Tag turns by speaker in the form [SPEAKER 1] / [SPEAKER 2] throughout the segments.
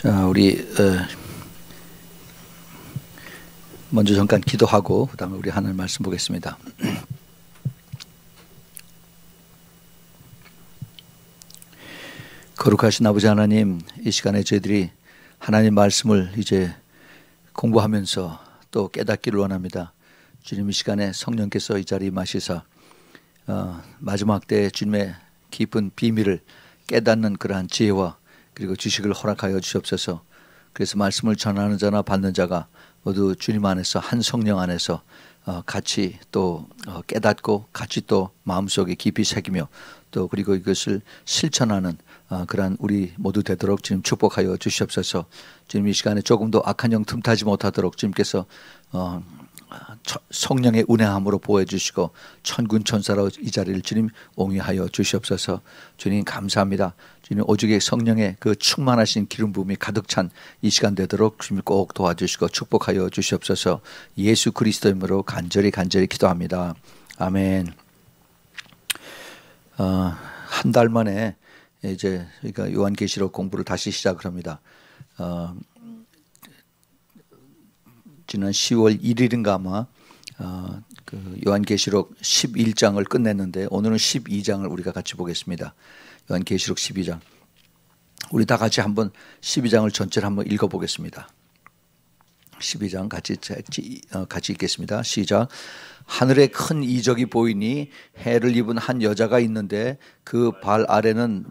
[SPEAKER 1] 자, 우리 먼저 잠깐 기도하고 그다음에 우리 하나님 말씀 보겠습니다. 거룩하신 아버지 하나님, 이 시간에 저희들이 하나님 말씀을 이제 공부하면서 또 깨닫기를 원합니다. 주님, 이 시간에 성령께서 이 자리에 임하시사 마지막 때 주님의 깊은 비밀을 깨닫는 그러한 지혜와 그리고 지식을 허락하여 주시옵소서. 그래서 말씀을 전하는 자나 받는 자가 모두 주님 안에서 한 성령 안에서 같이 또 깨닫고 같이 또 마음속에 깊이 새기며 또 그리고 이것을 실천하는 그러한 우리 모두 되도록 주님 축복하여 주시옵소서. 주님, 이 시간에 조금도 악한 영 틈타지 못하도록 주님께서 성령의 운행함으로 보호해주시고 천군 천사로 이 자리를 주님 옹이하여 주시옵소서. 주님 감사합니다. 주님, 오직의 성령의 그 충만하신 기름 부음이 가득 찬 이 시간 되도록 주님 꼭 도와주시고 축복하여 주시옵소서. 예수 그리스도 이름으로 간절히 기도합니다. 아멘. 한 달 만에 이제 그러니까 요한계시록 공부를 다시 시작을 합니다. 지난 10월 1일인가 아마 그 요한계시록 11장을 끝냈는데 오늘은 12장을 우리가 같이 보겠습니다. 요한계시록 12장. 우리 다 같이 한번 12장을 전체를 한번 읽어보겠습니다. 12장 같이 읽겠습니다. 시작. 하늘에 큰 이적이 보이니 해를 입은 한 여자가 있는데 그 발 아래는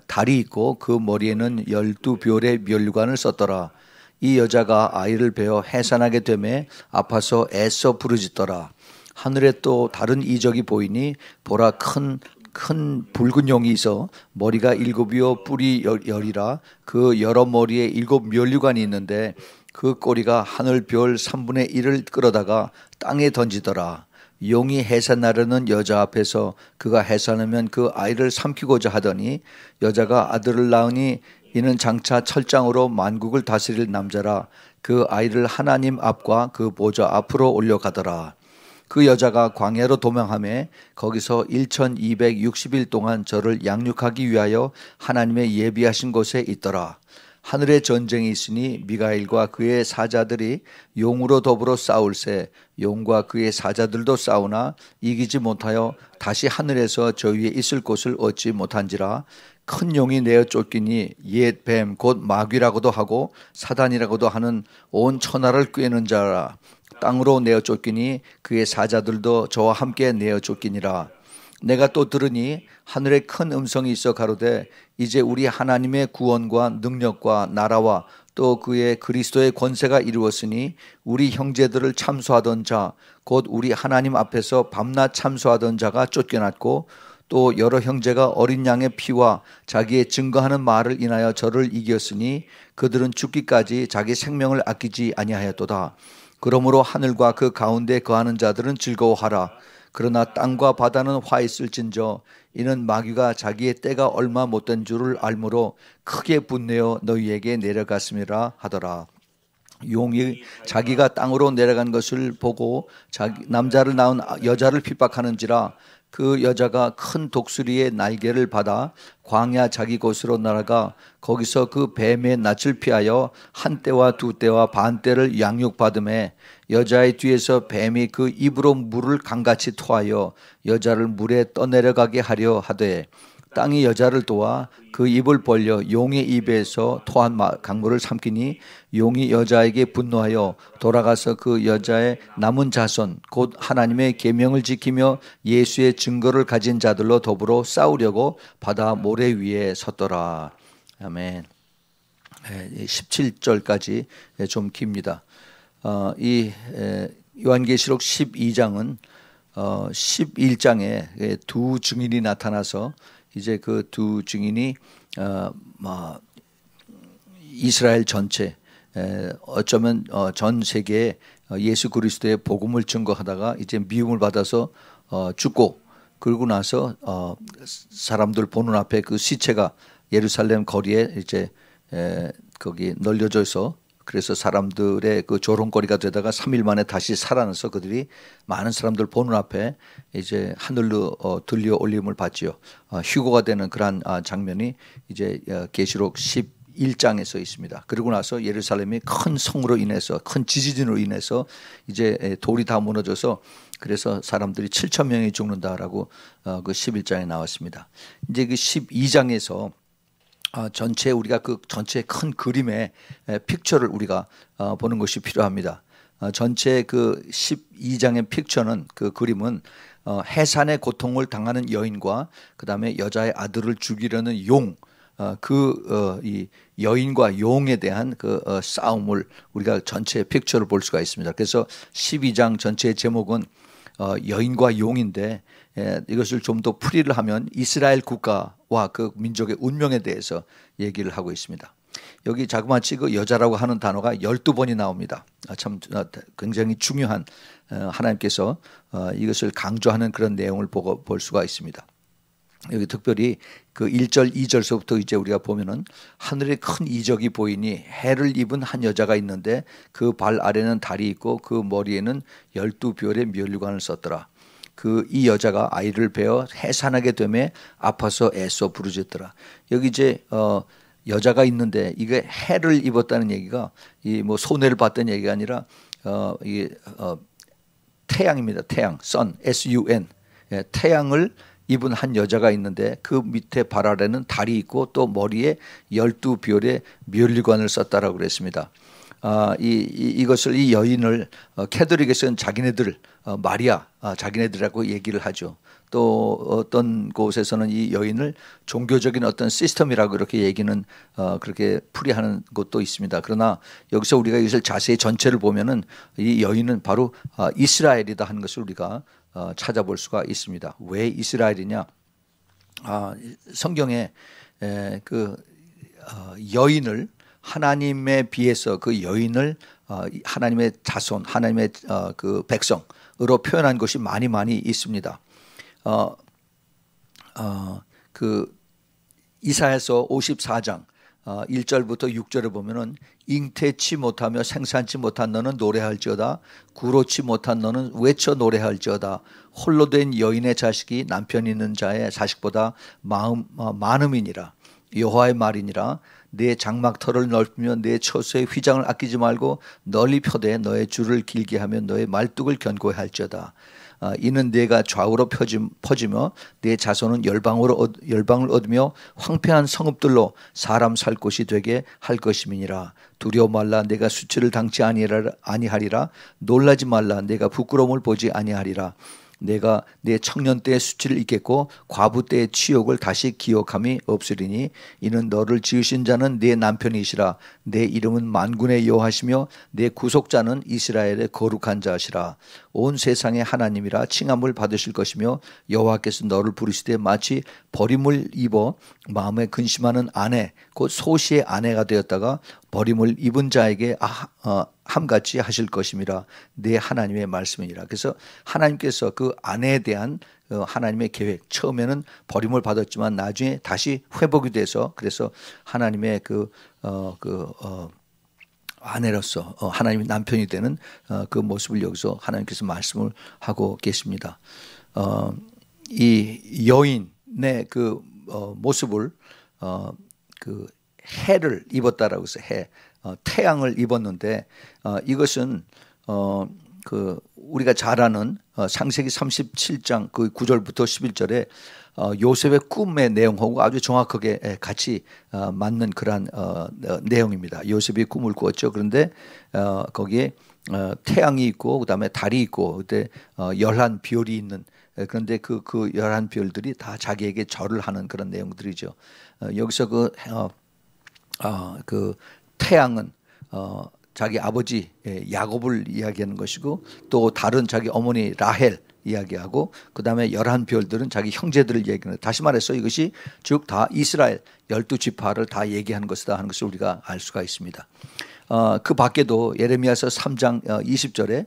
[SPEAKER 1] 달이 있고 그 머리에는 12별의 면류관을 썼더라. 이 여자가 아이를 베어 해산하게 되매 아파서 애써 부르짖더라. 하늘에 또 다른 이적이 보이니 보라 큰 붉은 용이 있어 머리가 7이요 뿔이 10이라. 그 여러 머리에 7 면류관이 있는데 그 꼬리가 하늘 별 3분의 1을 끌어다가 땅에 던지더라. 용이 해산하려는 여자 앞에서 그가 해산하면 그 아이를 삼키고자 하더니 여자가 아들을 낳으니 이는 장차 철장으로 만국을 다스릴 남자라. 그 아이를 하나님 앞과 그 보좌 앞으로 올려가더라. 그 여자가 광야로 도망하며 거기서 1260일 동안 저를 양육하기 위하여 하나님의 예비하신 곳에 있더라. 하늘에 전쟁이 있으니 미가엘과 그의 사자들이 용으로 더불어 싸울세 용과 그의 사자들도 싸우나 이기지 못하여 다시 하늘에서 저 위에 있을 곳을 얻지 못한지라. 큰 용이 내어 쫓기니 옛 뱀 곧 마귀라고도 하고 사단이라고도 하는 온 천하를 꿰는 자라. 땅으로 내어 쫓기니 그의 사자들도 저와 함께 내어 쫓기니라. 내가 또 들으니 하늘에 큰 음성이 있어 가로되 이제 우리 하나님의 구원과 능력과 나라와 또 그의 그리스도의 권세가 이루었으니 우리 형제들을 참소하던 자 곧 우리 하나님 앞에서 밤낮 참소하던 자가 쫓겨났고 또 여러 형제가 어린 양의 피와 자기의 증거하는 말을 인하여 저를 이겼으니 그들은 죽기까지 자기 생명을 아끼지 아니하였도다. 그러므로 하늘과 그 가운데 거하는 자들은 즐거워하라. 그러나 땅과 바다는 화 있을진저 이는 마귀가 자기의 때가 얼마 못된 줄을 알므로 크게 분내어 너희에게 내려갔음이라 하더라. 용이 자기가 땅으로 내려간 것을 보고 남자를 낳은 여자를 핍박하는지라. 그 여자가 큰 독수리의 날개를 받아 광야 자기 곳으로 날아가 거기서 그 뱀의 낯을 피하여 한 때와 두 때와 반 때를 양육받음에 여자의 뒤에서 뱀이 그 입으로 물을 강같이 토하여 여자를 물에 떠내려가게 하려 하되 땅이 여자를 도와 그 입을 벌려 용의 입에서 토한 강물을 삼키니 용이 여자에게 분노하여 돌아가서 그 여자의 남은 자손 곧 하나님의 계명을 지키며 예수의 증거를 가진 자들로 더불어 싸우려고 바다 모래 위에 섰더라. 아멘. 17절까지 좀 깁니다. 이 요한계시록 12장은 11장에 두 증인이 나타나서 이제 그 두 증인이 이스라엘 전체 어쩌면 전 세계에 예수 그리스도의 복음을 증거하다가 이제 미움을 받아서 죽고 그러고 나서 사람들 보는 앞에 그 시체가 예루살렘 거리에 이제 거기 널려져 있어 그래서 사람들의 그 조롱거리가 되다가 3일 만에 다시 살아나서 그들이 많은 사람들 보는 앞에 이제 하늘로 들려 올림을 받지요. 휴거가 되는 그러한 장면이 이제 계시록 11장에서 있습니다. 그러고 나서 예루살렘이 큰 성으로 인해서 큰 지진으로 인해서 이제 돌이 다 무너져서 그래서 사람들이 7천 명이 죽는다라고 그 11장에 나왔습니다. 이제 그 12장에서 전체 우리가 그 전체 큰 그림의 픽처를 우리가 보는 것이 필요합니다. 전체 그 12장의 픽처는 그 그림은 해산의 고통을 당하는 여인과 그 다음에 여자의 아들을 죽이려는 용, 이 여인과 용에 대한 그 싸움을 우리가 전체 픽처를 볼 수가 있습니다. 그래서 12장 전체의 제목은 여인과 용인데 이것을 좀 더 풀이를 하면 이스라엘 국가와 그 민족의 운명에 대해서 얘기를 하고 있습니다. 여기 자그마치 그 여자라고 하는 단어가 12번이 나옵니다. 참 굉장히 중요한 하나님께서 이것을 강조하는 그런 내용을 볼 수가 있습니다. 여기 특별히 그 1절, 2절서부터 이제 우리가 보면은 하늘에 큰 이적이 보이니 해를 입은 한 여자가 있는데 그 발 아래는 달이 있고 그 머리에는 12별의 면류관을 썼더라. 이 여자가 아이를 베어 해산하게 되매 아파서 애써 부르짖더라. 여기 이제 여자가 있는데 이게 해를 입었다는 얘기가 이 뭐 손해를 봤다는 얘기가 아니라 이게 태양입니다. 태양, sun, S-U-N. 태양을 입은 한 여자가 있는데 그 밑에 발 아래는 달이 있고 또 머리에 12별의 면류관을 썼다라고 그랬습니다. 이것을 이 여인을 캐톨릭에서는 자기네들 마리아 자기네들이라고 얘기를 하죠. 또 어떤 곳에서는 이 여인을 종교적인 어떤 시스템이라고 이렇게 얘기는 그렇게 풀이하는 곳도 있습니다. 그러나 여기서 우리가 이것을 자세히 전체를 보면은 이 여인은 바로 이스라엘이다 하는 것을 우리가 찾아볼 수가 있습니다. 왜 이스라엘이냐? 성경에 그 여인을 하나님에 비해서 그 여인을 하나님의 자손, 하나님의 그 백성으로 표현한 것이 많이 있습니다. 그 이사야서 54장 1절부터 6절에 보면은 잉태치 못하며 생산치 못한 너는 노래할지어다 구로치 못한 너는 외쳐 노래할지어다 홀로 된 여인의 자식이 남편 있는 자의 자식보다 많음이니라 여호와의 말이니라 내 장막터를 넓히며 내 처소의 휘장을 아끼지 말고 널리 펴되 너의 줄을 길게 하며 너의 말뚝을 견고히 할지어다. 이는 내가 좌우로 퍼지며 내 자손은 열방을 얻으며 황폐한 성읍들로 사람 살 곳이 되게 할 것임이니라. 두려워 말라 내가 수치를 당치 아니하리라. 놀라지 말라 내가 부끄러움을 보지 아니하리라. 내가 내 청년 때의 수치를 잊겠고 과부 때의 치욕을 다시 기억함이 없으리니 이는 너를 지으신 자는 네 남편이시라. 내 이름은 만군의 여호와시며 내 구속자는 이스라엘의 거룩한 자시라. 온 세상의 하나님이라 칭함을 받으실 것이며 여호와께서 너를 부르시되 마치 버림을 입어 마음에 근심하는 아내 곧 소시의 아내가 되었다가 버림을 입은 자에게 함같이 하실 것임이라. 내 하나님의 말씀이니라. 그래서 하나님께서 그 아내에 대한 하나님의 계획, 처음에는 버림을 받았지만 나중에 다시 회복이 돼서 그래서 하나님의 아내로서 하나님의 남편이 되는 그 모습을 여기서 하나님께서 말씀을 하고 계십니다. 이 여인의 그 모습을 그 해를 입었다라고 해서 태양을 입었는데 이것은 그 우리가 잘 아는 창세기 37장 그 9절부터 11절에 요셉의 꿈의 내용하고 아주 정확하게 같이 맞는 그러한 내용입니다. 요셉이 꿈을 꾸었죠. 그런데 거기에 태양이 있고 그다음에 달이 있고 그때 열한 별이 있는 그런데 그 열한 별들이 다 자기에게 절을 하는 그런 내용들이죠. 여기서 그 태양은 자기 아버지 야곱을 이야기하는 것이고 또 다른 자기 어머니 라헬 이야기하고 그 다음에 열한 별들은 자기 형제들을 얘기하는 다시 말해서 이것이 즉 다 이스라엘 12지파를 다 얘기하는 것이다 하는 것을 우리가 알 수가 있습니다. 그 밖에도 예레미야서 3장 20절에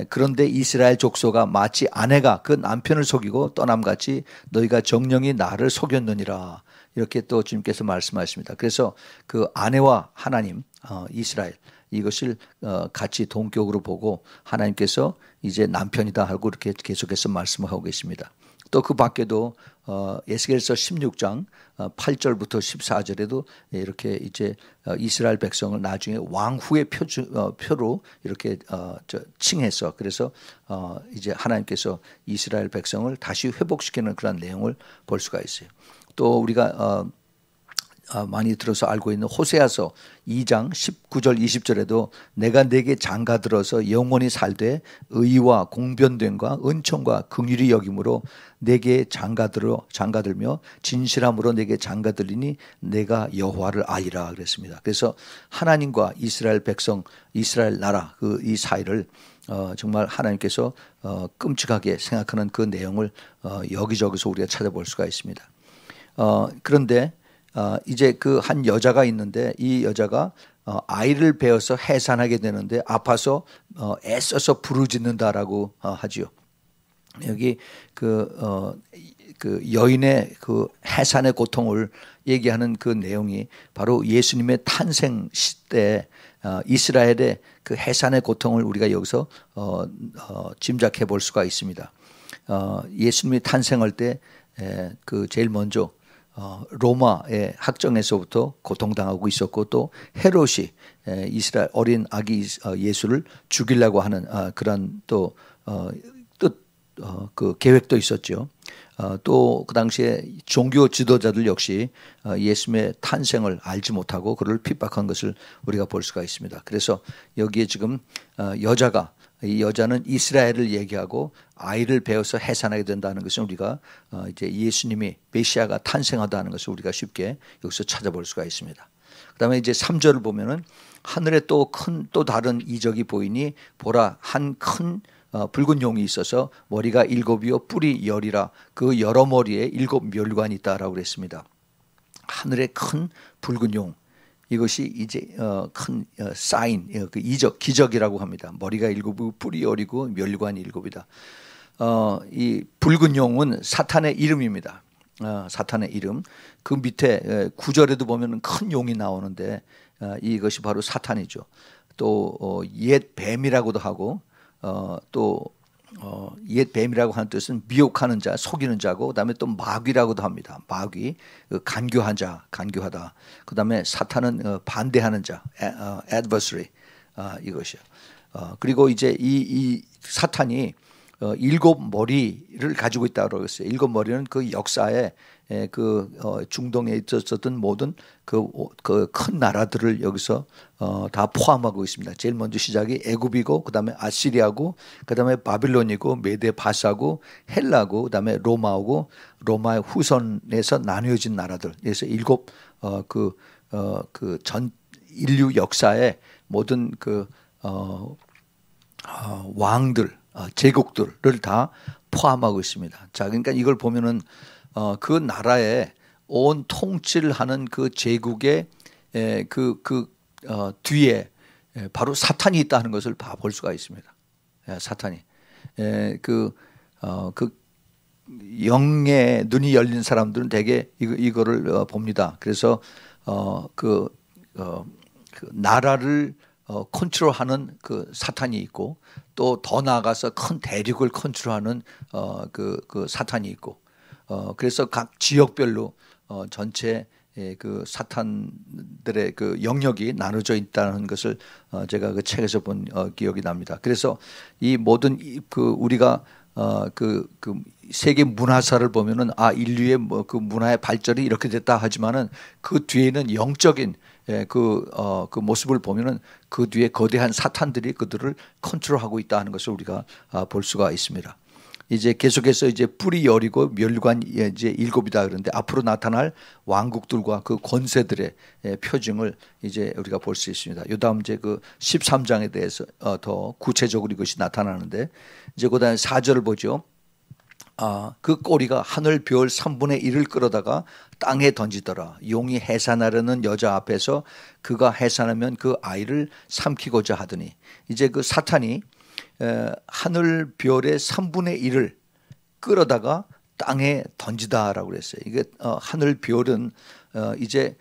[SPEAKER 1] 그런데 이스라엘 족속아 마치 아내가 그 남편을 속이고 떠남같이 너희가 정령이 나를 속였느니라 이렇게 또 주님께서 말씀하십니다. 그래서 그 아내와 하나님 이스라엘 이것을 같이 동격으로 보고 하나님께서 이제 남편이다 하고 이렇게 계속해서 말씀을 하고 계십니다. 또 그 밖에도 에스겔서 16장 8절부터 14절에도 이렇게 이제 이스라엘 백성을 나중에 왕후의 표로 이렇게 칭해서 그래서 이제 하나님께서 이스라엘 백성을 다시 회복시키는 그런 내용을 볼 수가 있어요. 또 우리가 많이 들어서 알고 있는 호세아서 2장 19절 20절에도 내가 네게 장가들어서 영원히 살되 의와 공변됨과 은총과 긍휼히 여김으로 네게 장가들며 진실함으로 네게 장가들리니 내가 여호와를 아리라 그랬습니다. 그래서 하나님과 이스라엘 백성, 이스라엘 나라 이 사이를 정말 하나님께서 끔찍하게 생각하는 그 내용을 여기저기서 우리가 찾아볼 수가 있습니다. 그런데 이제 그 한 여자가 있는데 이 여자가 아이를 베어서 해산하게 되는데 아파서 애써서 부르짖는다라고 하지요. 여기 그 여인의 그 해산의 고통을 얘기하는 그 내용이 바로 예수님의 탄생 시대 이스라엘의 그 해산의 고통을 우리가 여기서 짐작해 볼 수가 있습니다. 예수님이 탄생할 때 그 제일 먼저 로마의 학정에서부터 고통당하고 있었고 또 헤롯이 이스라엘 어린 아기 예수를 죽이려고 하는 그런 또 그 계획도 있었죠. 또 그 당시에 종교 지도자들 역시 예수님의 탄생을 알지 못하고 그를 핍박한 것을 우리가 볼 수가 있습니다. 그래서 여기에 지금 이 여자는 이스라엘을 얘기하고 아이를 베어서 해산하게 된다는 것은 우리가 이제 예수님이 메시아가 탄생하다는 것을 우리가 쉽게 여기서 찾아볼 수가 있습니다. 그다음에 이제 3절을 보면은 하늘에 또 다른 이적이 보이니 보라 한 큰 붉은 용이 있어서 머리가 7이요 뿔이 10이라 그 여러 머리에 7 멸관이 있다라고 그랬습니다. 하늘에 큰 붉은 용 이것이 이제 큰 사인, 그 기적이라고 합니다. 머리가 7이고 뿔이 10이고 멸관이 7이다. 이 붉은 용은 사탄의 이름입니다. 사탄의 이름. 그 밑에 9절에도 보면 큰 용이 나오는데 이것이 바로 사탄이죠. 또 옛 뱀이라고도 하고 옛 뱀이라고 하는 뜻은 미혹하는 자, 속이는 자고 그다음에 또 마귀라고도 합니다. 마귀, 간교한 자, 간교하다. 그다음에 사탄은 반대하는 자, adversary 이것이요. 그리고 이제 이 사탄이 7 머리를 가지고 있다고 했어요. 7 머리는 그 역사에 중동에 있었던 모든 그 큰 나라들을 여기서 다 포함하고 있습니다. 제일 먼저 시작이 애굽이고 그다음에 아시리아고 그다음에 바빌론이고 메데 바사고 헬라고 그다음에 로마고 로마의 후손에서 나뉘어진 나라들. 그래서 7 전 인류 역사의 모든 왕들 제국들을 다 포함하고 있습니다. 자, 그러니까 이걸 보면은 그 나라에 온 통치를 하는 그 제국의 뒤에 바로 사탄이 있다는 것을 볼 수가 있습니다. 사탄이 영의 눈이 열린 사람들은 대개 이거를 봅니다. 그래서 그 나라를 컨트롤하는 그 사탄이 있고 또 더 나아가서 큰 대륙을 컨트롤하는 그 사탄이 있고 그래서 각 지역별로 전체 그 사탄들의 그 영역이 나눠져 있다는 것을 제가 그 책에서 본 기억이 납니다. 그래서 이 모든 우리가 그 세계 문화사를 보면은 인류의 그 문화의 발전이 이렇게 됐다 하지만은 그 뒤에는 영적인 그 모습을 보면은 그 뒤에 거대한 사탄들이 그들을 컨트롤하고 있다는 것을 우리가 볼 수가 있습니다. 이제 계속해서 이제 뿔이 10이고 멸관이 이제 7이다 그러는데 앞으로 나타날 왕국들과 그 권세들의 표징을 이제 우리가 볼 수 있습니다. 요다음 이제 그 13장에 대해서 더 구체적으로 이것이 나타나는데 이제 그다음에 4절을 보죠. 그 꼬리가 하늘 별 3분의 1을 끌어다가 땅에 던지더라. 용이 해산하려는 여자 앞에서 그가 해산하면 그 아이를 삼키고자 하더니 이제 그 사탄이 하늘 별의 3분의 1을 끌어다가 땅에 던지다라고 그랬어요. 이게 하늘 별은 이제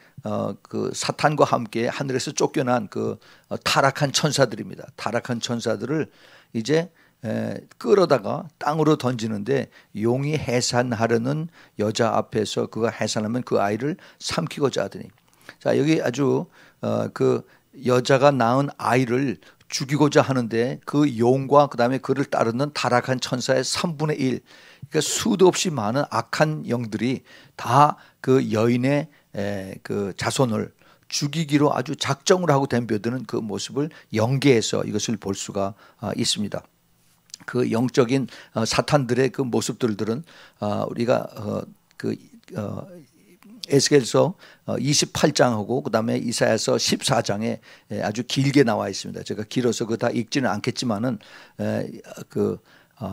[SPEAKER 1] 그 사탄과 함께 하늘에서 쫓겨난 그 타락한 천사들입니다. 타락한 천사들을 이제 끌어다가 땅으로 던지는데 용이 해산하려는 여자 앞에서 그가 해산하면 그 아이를 삼키고자 하더니. 자, 여기 아주 그 여자가 낳은 아이를 죽이고자 하는데 그 용과 그다음에 그를 따르는 타락한 천사의 3분의 1, 그러니까 수도 없이 많은 악한 영들이 다 그 여인의 그 자손을 죽이기로 아주 작정을 하고 덤벼드는 그 모습을 연계해서 이것을 볼 수가 있습니다. 그 영적인 사탄들의 그 모습들은 우리가 에스겔서 28장하고 그다음에 이사야서 14장에 아주 길게 나와 있습니다. 제가 길어서 그 다 읽지는 않겠지만은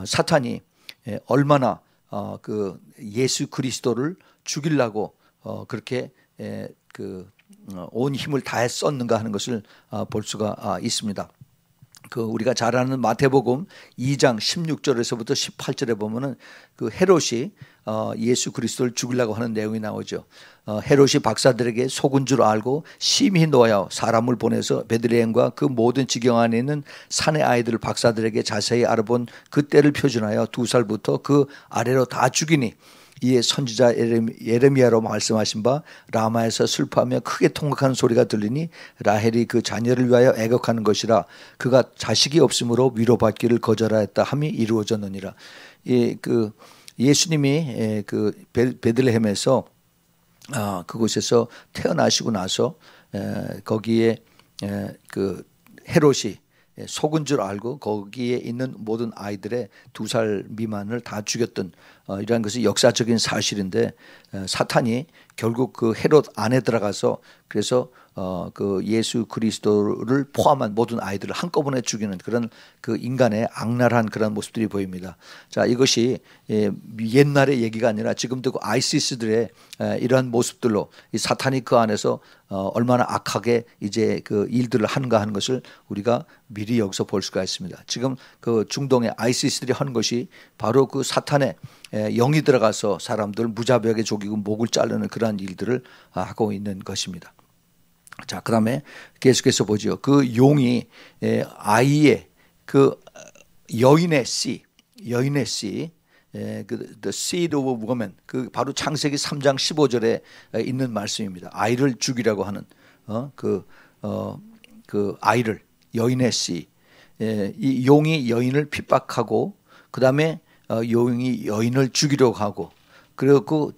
[SPEAKER 1] 사탄이 얼마나 그 예수 그리스도를 죽이려고 그렇게 온 힘을 다해 썼는가 하는 것을 볼 수가 있습니다. 그 우리가 잘 아는 마태복음 2장 16절에서부터 18절에 보면은 그 헤롯이 예수 그리스도를 죽이려고 하는 내용이 나오죠. 헤롯이 박사들에게 속은 줄 알고 심히 노하여 사람을 보내서 베들레헴과 그 모든 지경 안에 있는 산의 아이들을 박사들에게 자세히 알아본 그때를 표준하여 2살부터 그 아래로 다 죽이니 이에 선지자 예레미야로 말씀하신 바 라마에서 슬퍼하며 크게 통곡하는 소리가 들리니 라헬이 그 자녀를 위하여 애곡하는 것이라 그가 자식이 없으므로 위로받기를 거절하였다 함이 이루어졌느니라. 그 예수님이 그 베들레헴에서 그곳에서 태어나시고 나서 거기에 그 헤롯이 속은 줄 알고 거기에 있는 모든 아이들의 2살 미만을 다 죽였던 이러한 것이 역사적인 사실인데 사탄이 결국 그 헤롯 안에 들어가서 그래서 그 예수 그리스도를 포함한 모든 아이들을 한꺼번에 죽이는 그런 그 인간의 악랄한 그런 모습들이 보입니다. 자, 이것이 옛날의 얘기가 아니라 지금도 그 아이시스들의 이러한 모습들로 이 사탄이 그 안에서 얼마나 악하게 이제 그 일들을 하는가 하는 것을 우리가 미리 여기서 볼 수가 있습니다. 지금 그 중동의 아이시스들이 하는 것이 바로 그 사탄의 영이 들어가서 사람들 무자비하게 죽이고 목을 자르는 그러한 일들을 하고 있는 것입니다. 자, 그 다음에 계속해서 보죠. 그 용이 아이의 그 여인의 씨, the seed of woman, 그 바로 창세기 3장 15절에 있는 말씀입니다. 아이를 죽이라고 하는 그 아이를 여인의 씨, 이 용이 여인을 핍박하고 그 다음에 용이 여인을 죽이려고 하고 그리고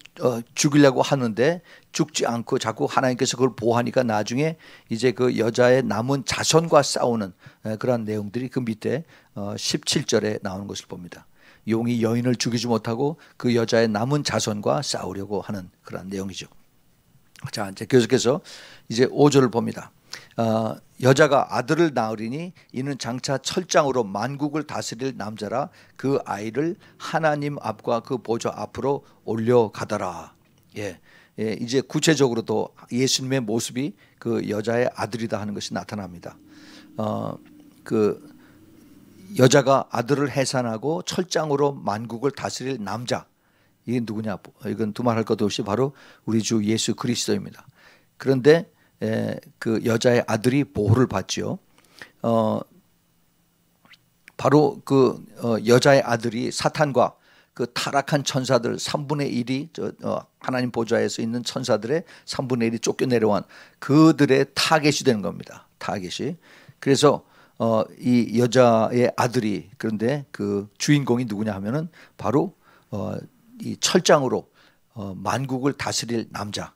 [SPEAKER 1] 죽이려고 하는데 죽지 않고 자꾸 하나님께서 그걸 보호하니까 나중에 이제 그 여자의 남은 자손과 싸우는 그런 내용들이 그 밑에 17절에 나오는 것을 봅니다. 용이 여인을 죽이지 못하고 그 여자의 남은 자손과 싸우려고 하는 그런 내용이죠. 자, 이제 계속해서 이제 5절을 봅니다. 여자가 아들을 낳으리니 이는 장차 철장으로 만국을 다스릴 남자라 그 아이를 하나님 앞과 그 보좌 앞으로 올려가더라. 이제 구체적으로도 예수님의 모습이 그 여자의 아들이다 하는 것이 나타납니다. 그 여자가 아들을 해산하고 철장으로 만국을 다스릴 남자, 이게 누구냐? 이건 두말할 것 없이 바로 우리 주 예수 그리스도입니다. 그런데 그 여자의 아들이 보호를 받죠. 바로 그 여자의 아들이 사탄과 그 타락한 천사들 3분의 1이 하나님 보좌에서 있는 천사들의 3분의 1이 쫓겨내려온 그들의 타겟이 되는 겁니다. 타겟이. 그래서 이 여자의 아들이, 그런데 그 주인공이 누구냐 하면은 바로 이 철장으로 만국을 다스릴 남자,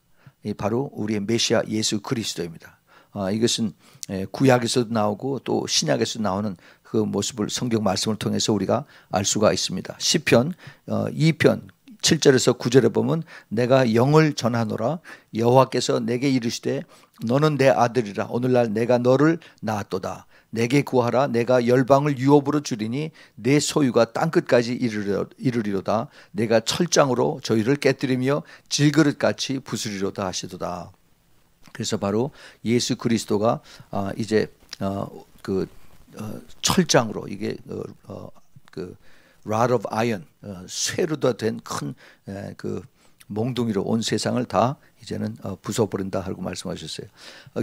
[SPEAKER 1] 바로 우리의 메시아 예수 그리스도입니다. 이것은 구약에서도 나오고 또 신약에서 나오는 그 모습을 성경 말씀을 통해서 우리가 알 수가 있습니다. 시편 2편 7절에서 9절에 보면 내가 영을 전하노라 여호와께서 내게 이르시되 너는 내 아들이라 오늘날 내가 너를 낳았도다. 내게 구하라 내가 열방을 유업으로 주리니 내 소유가 땅끝까지 이르리로다. 내가 철장으로 저희를 깨뜨리며 질그릇같이 부수리로다 하시도다. 그래서 바로 예수 그리스도가 이제 그 철장으로 이게 그 rod of iron 쇠로 된 큰 그 몽둥이로 온 세상을 다 이제는 부숴버린다 하고 말씀하셨어요.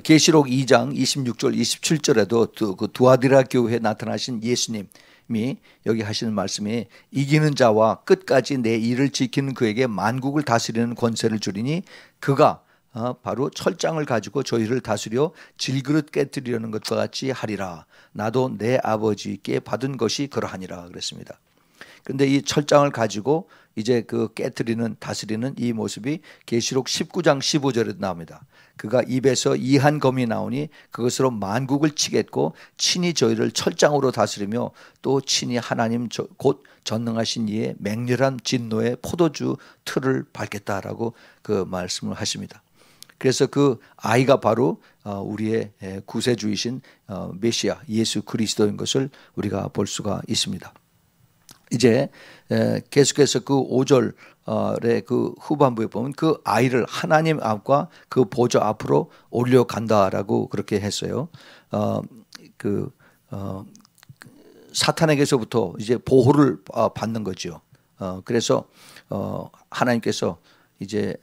[SPEAKER 1] 계시록 2장 26절 27절에도 그 두아디라 교회에 나타나신 예수님, 하나님이 여기 하시는 말씀이 이기는 자와 끝까지 내 일을 지키는 그에게 만국을 다스리는 권세를 주리니 그가 바로 철장을 가지고 저희를 다스려 질그릇 깨뜨리려는 것과 같이 하리라. 나도 내 아버지께 받은 것이 그러하니라 그랬습니다. 그런데 이 철장을 가지고 이제 그 깨뜨리는 다스리는 이 모습이 계시록 19장 15절에 나옵니다. 그가 입에서 이한 검이 나오니 그것으로 만국을 치겠고 친히 저희를 철장으로 다스리며 또 친히 하나님 곧 전능하신 이의 맹렬한 진노의 포도주 틀을 밟겠다라고 그 말씀을 하십니다. 그래서 그 아이가 바로 우리의 구세주이신 메시아 예수 그리스도인 것을 우리가 볼 수가 있습니다. 이제 계속해서 그 5절의 그 후반부에 보면 그 아이를 하나님 앞과 그 보좌 앞으로 올려간다라고 그렇게 했어요. 사탄에게서부터 이제 보호를 받는 거죠. 그래서 하나님께서 이제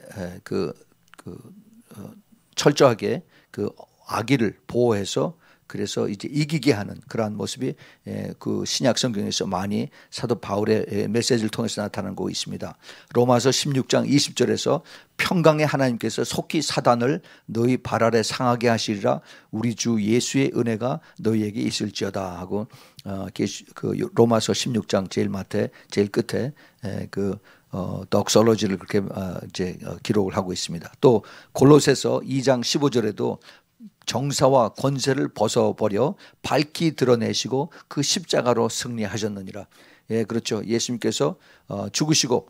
[SPEAKER 1] 철저하게 그 아기를 보호해서 그래서 이제 이기게 하는 그러한 모습이 그 신약 성경에서 많이 사도 바울의 메시지를 통해서 나타나고 있습니다. 로마서 16장 20절에서 평강의 하나님께서 속히 사단을 너희 발 아래 상하게 하시리라 우리 주 예수의 은혜가 너희에게 있을지어다 하고 그 로마서 16장 제일 끝에 그 덕솔로지를 그렇게 이제 기록을 하고 있습니다. 또 골로새서 2장 15절에도 정사와 권세를 벗어버려 밝히 드러내시고 그 십자가로 승리하셨느니라. 예, 그렇죠. 예수님께서 죽으시고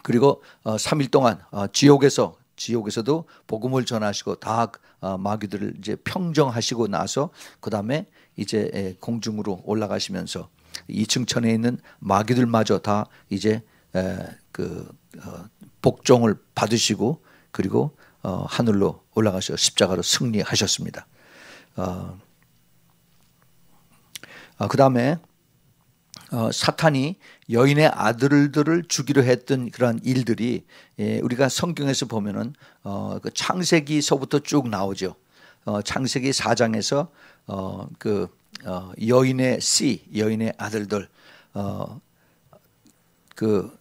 [SPEAKER 1] 그리고 3일 동안 지옥에서도 복음을 전하시고 다 마귀들을 이제 평정하시고 나서 그 다음에 이제 공중으로 올라가시면서 2층 천에 있는 마귀들마저 다 이제 복종을 받으시고 그리고 하늘로 올라가서 십자가로 승리하셨습니다. 그 다음에 사탄이 여인의 아들들을 죽이려 했던 그런 일들이 우리가 성경에서 보면은 그 창세기서부터 쭉 나오죠. 창세기 4장에서 그 여인의 아들들 그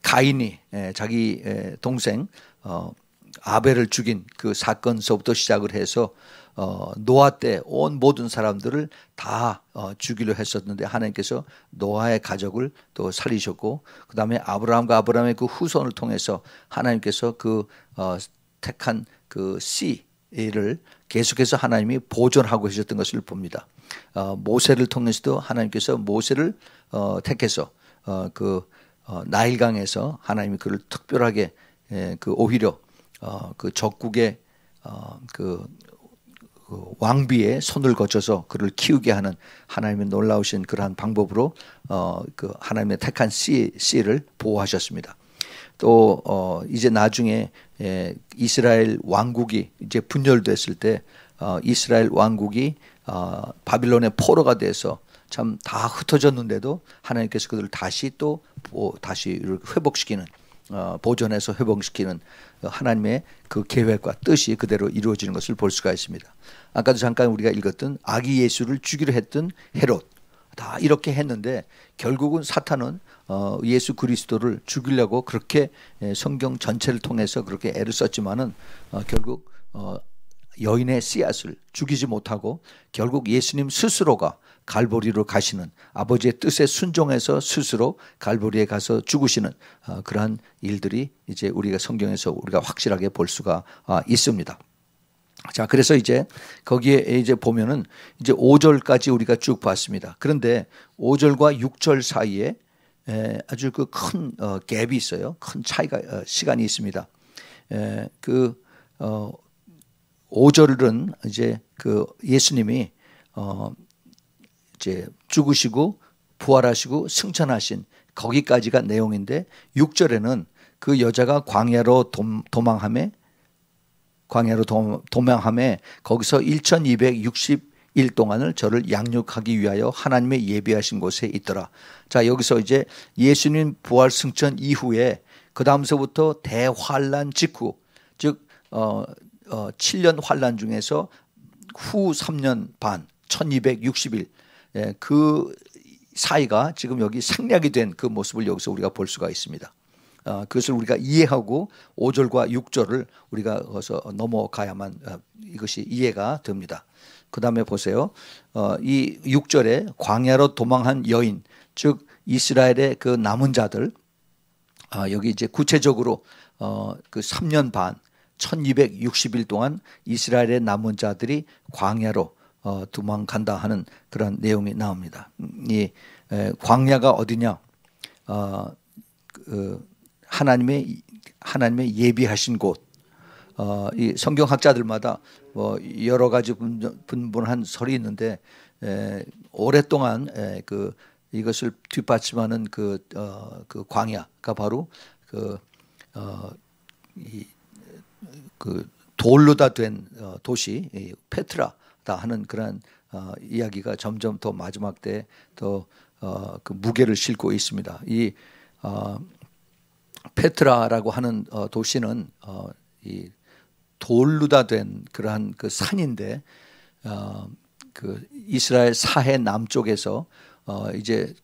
[SPEAKER 1] 가인이 자기 동생 아벨을 죽인 그 사건서부터 시작을 해서 노아 때 온 모든 사람들을 다 죽이려 했었는데 하나님께서 노아의 가족을 또 살리셨고 그 다음에 아브라함의 그 후손을 통해서 하나님께서 그 택한 그 씨를 계속해서 하나님이 보존하고 계셨던 것을 봅니다. 모세를 통해서도 하나님께서 모세를 택해서 그 나일강에서 하나님이 그를 특별하게 그 오히려 그 적국의 그 왕비의 손을 거쳐서 그를 키우게 하는 하나님의 놀라우신 그러한 방법으로 그 하나님의 택한 씨를 보호하셨습니다. 또 이제 나중에 이스라엘 왕국이 이제 분열됐을 때 이스라엘 왕국이 바빌론의 포로가 돼서 참 다 흩어졌는데도 하나님께서 그들을 다시 회복시키는 보존해서 회복시키는 하나님의 그 계획과 뜻이 그대로 이루어지는 것을 볼 수가 있습니다. 아까도 잠깐 우리가 읽었던 아기 예수를 죽이려 했던 헤롯 다 이렇게 했는데 결국은 사탄은 예수 그리스도를 죽이려고 그렇게 성경 전체를 통해서 그렇게 애를 썼지만은 결국 여인의 씨앗을 죽이지 못하고 결국 예수님 스스로가 갈보리로 가시는 아버지의 뜻에 순종해서 스스로 갈보리에 가서 죽으시는 그러한 일들이 이제 우리가 성경에서 우리가 확실하게 볼 수가 있습니다. 자, 그래서 이제 거기에 이제 보면은 이제 5절까지 우리가 쭉 봤습니다. 그런데 5절과 6절 사이에 아주 그 큰 갭이 있어요. 큰 차이가 시간이 있습니다. 그 5절은 이제 그 예수님이 이제 죽으시고 부활하시고 승천하신 거기까지가 내용인데 6절에는 그 여자가 광야로 도망함에 거기서 1260일 동안을 저를 양육하기 위하여 하나님의 예비하신 곳에 있더라. 자, 여기서 이제 예수님 부활 승천 이후에 그 다음서부터 대환란 직후 즉 7년 환란 중에서 후 3년 반 1260일 그 사이가 지금 여기 생략이 된 그 모습을 여기서 우리가 볼 수가 있습니다. 그것을 우리가 이해하고 5절과 6절을 우리가 어서 넘어가야만 이것이 이해가 됩니다. 그 다음에 보세요. 이 6절에 광야로 도망한 여인, 즉 이스라엘의 그 남은 자들, 여기 이제 구체적으로 그 3년 반 1260일 동안 이스라엘의 남은 자들이 광야로 도망간다 하는 그런 내용이 나옵니다. 이 광야가 어디냐? 하나님의 예비하신 곳. 이 성경학자들마다 뭐 여러 가지 분분한 설이 있는데 오랫동안 이것을 뒷받침하는 그 광야가 바로 그 돌로 다 된 도시 페트라다 하는 그런 이야기가 점점 더 마지막 때 더 그 무게를 싣고 있습니다. 이 페트라라고 하는 도시는 이 돌로 다 된 그러한 그 산인데 그 이스라엘 사해 남쪽에서 이제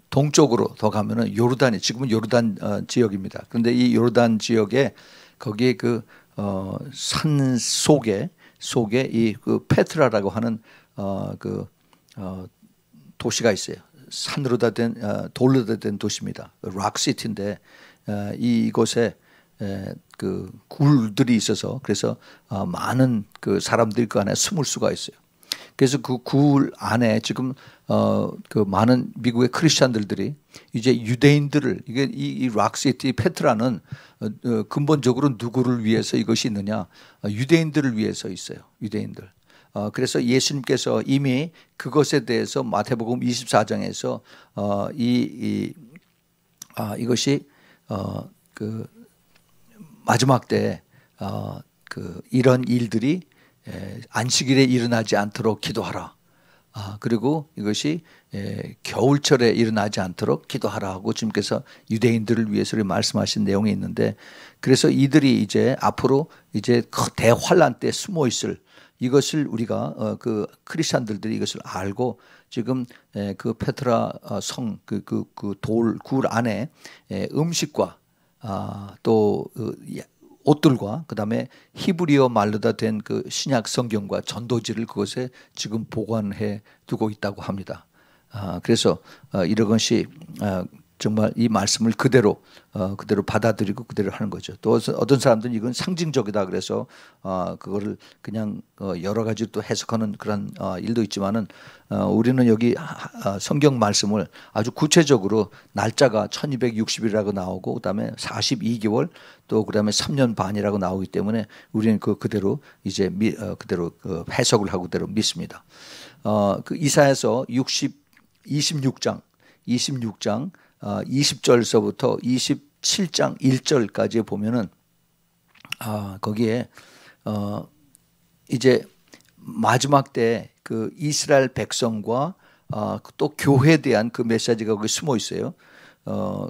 [SPEAKER 1] 동쪽으로 더 가면은 요르단이 지금은 요르단 지역입니다. 그런데 이 요르단 지역에 거기에 그 산 속에 이 그 페트라라고 하는 도시가 있어요. 산으로 다 된 돌로 다 된 도시입니다. 락시티인데 이곳에 그 굴들이 있어서 그래서 많은 그 사람들이 그 안에 숨을 수가 있어요. 그래서 그 굴 안에 지금 그 많은 미국의 크리스천들이 이제 유대인들을 이게 이 락시티 페트라는 근본적으로 누구를 위해서 이것이 있느냐? 유대인들을 위해서 있어요. 유대인들. 그래서 예수님께서 이미 그것에 대해서 마태복음 24장에서 이것이 그 마지막 때 이런 일들이 안식일에 일어나지 않도록 기도하라. 그리고 이것이 겨울철에 일어나지 않도록 기도하라 하고 주님께서 유대인들을 위해서 말씀하신 내용이 있는데, 그래서 이들이 이제 앞으로 이제 대환란 때 숨어 있을 이것을 우리가 그 크리스천들이 이것을 알고 지금 그 페트라 성 그 돌 안에 음식과 또 옷들과 그다음에 히브리어 말로 다 된 그 신약 성경과 전도지를 그것에 지금 보관해 두고 있다고 합니다. 그래서 이런 것이 정말 이 말씀을 그대로 받아들이고 그대로 하는 거죠. 또 어떤 사람들은 이건 상징적이다 그래서 그거를 그냥 여러 가지 또 해석하는 그런 일도 있지만은 우리는 여기 성경 말씀을 아주 구체적으로 날짜가 1260이라고 나오고 그다음에 42개월 또 그다음에 3년 반이라고 나오기 때문에 우리는 그 그대로 이제 그대로 해석을 하고 그대로 믿습니다. 그 이사야서 26장 20절서부터 27장 1절까지 보면은 거기에 이제 마지막 때 그 이스라엘 백성과 또 교회에 대한 그 메시지가 거기 숨어 있어요.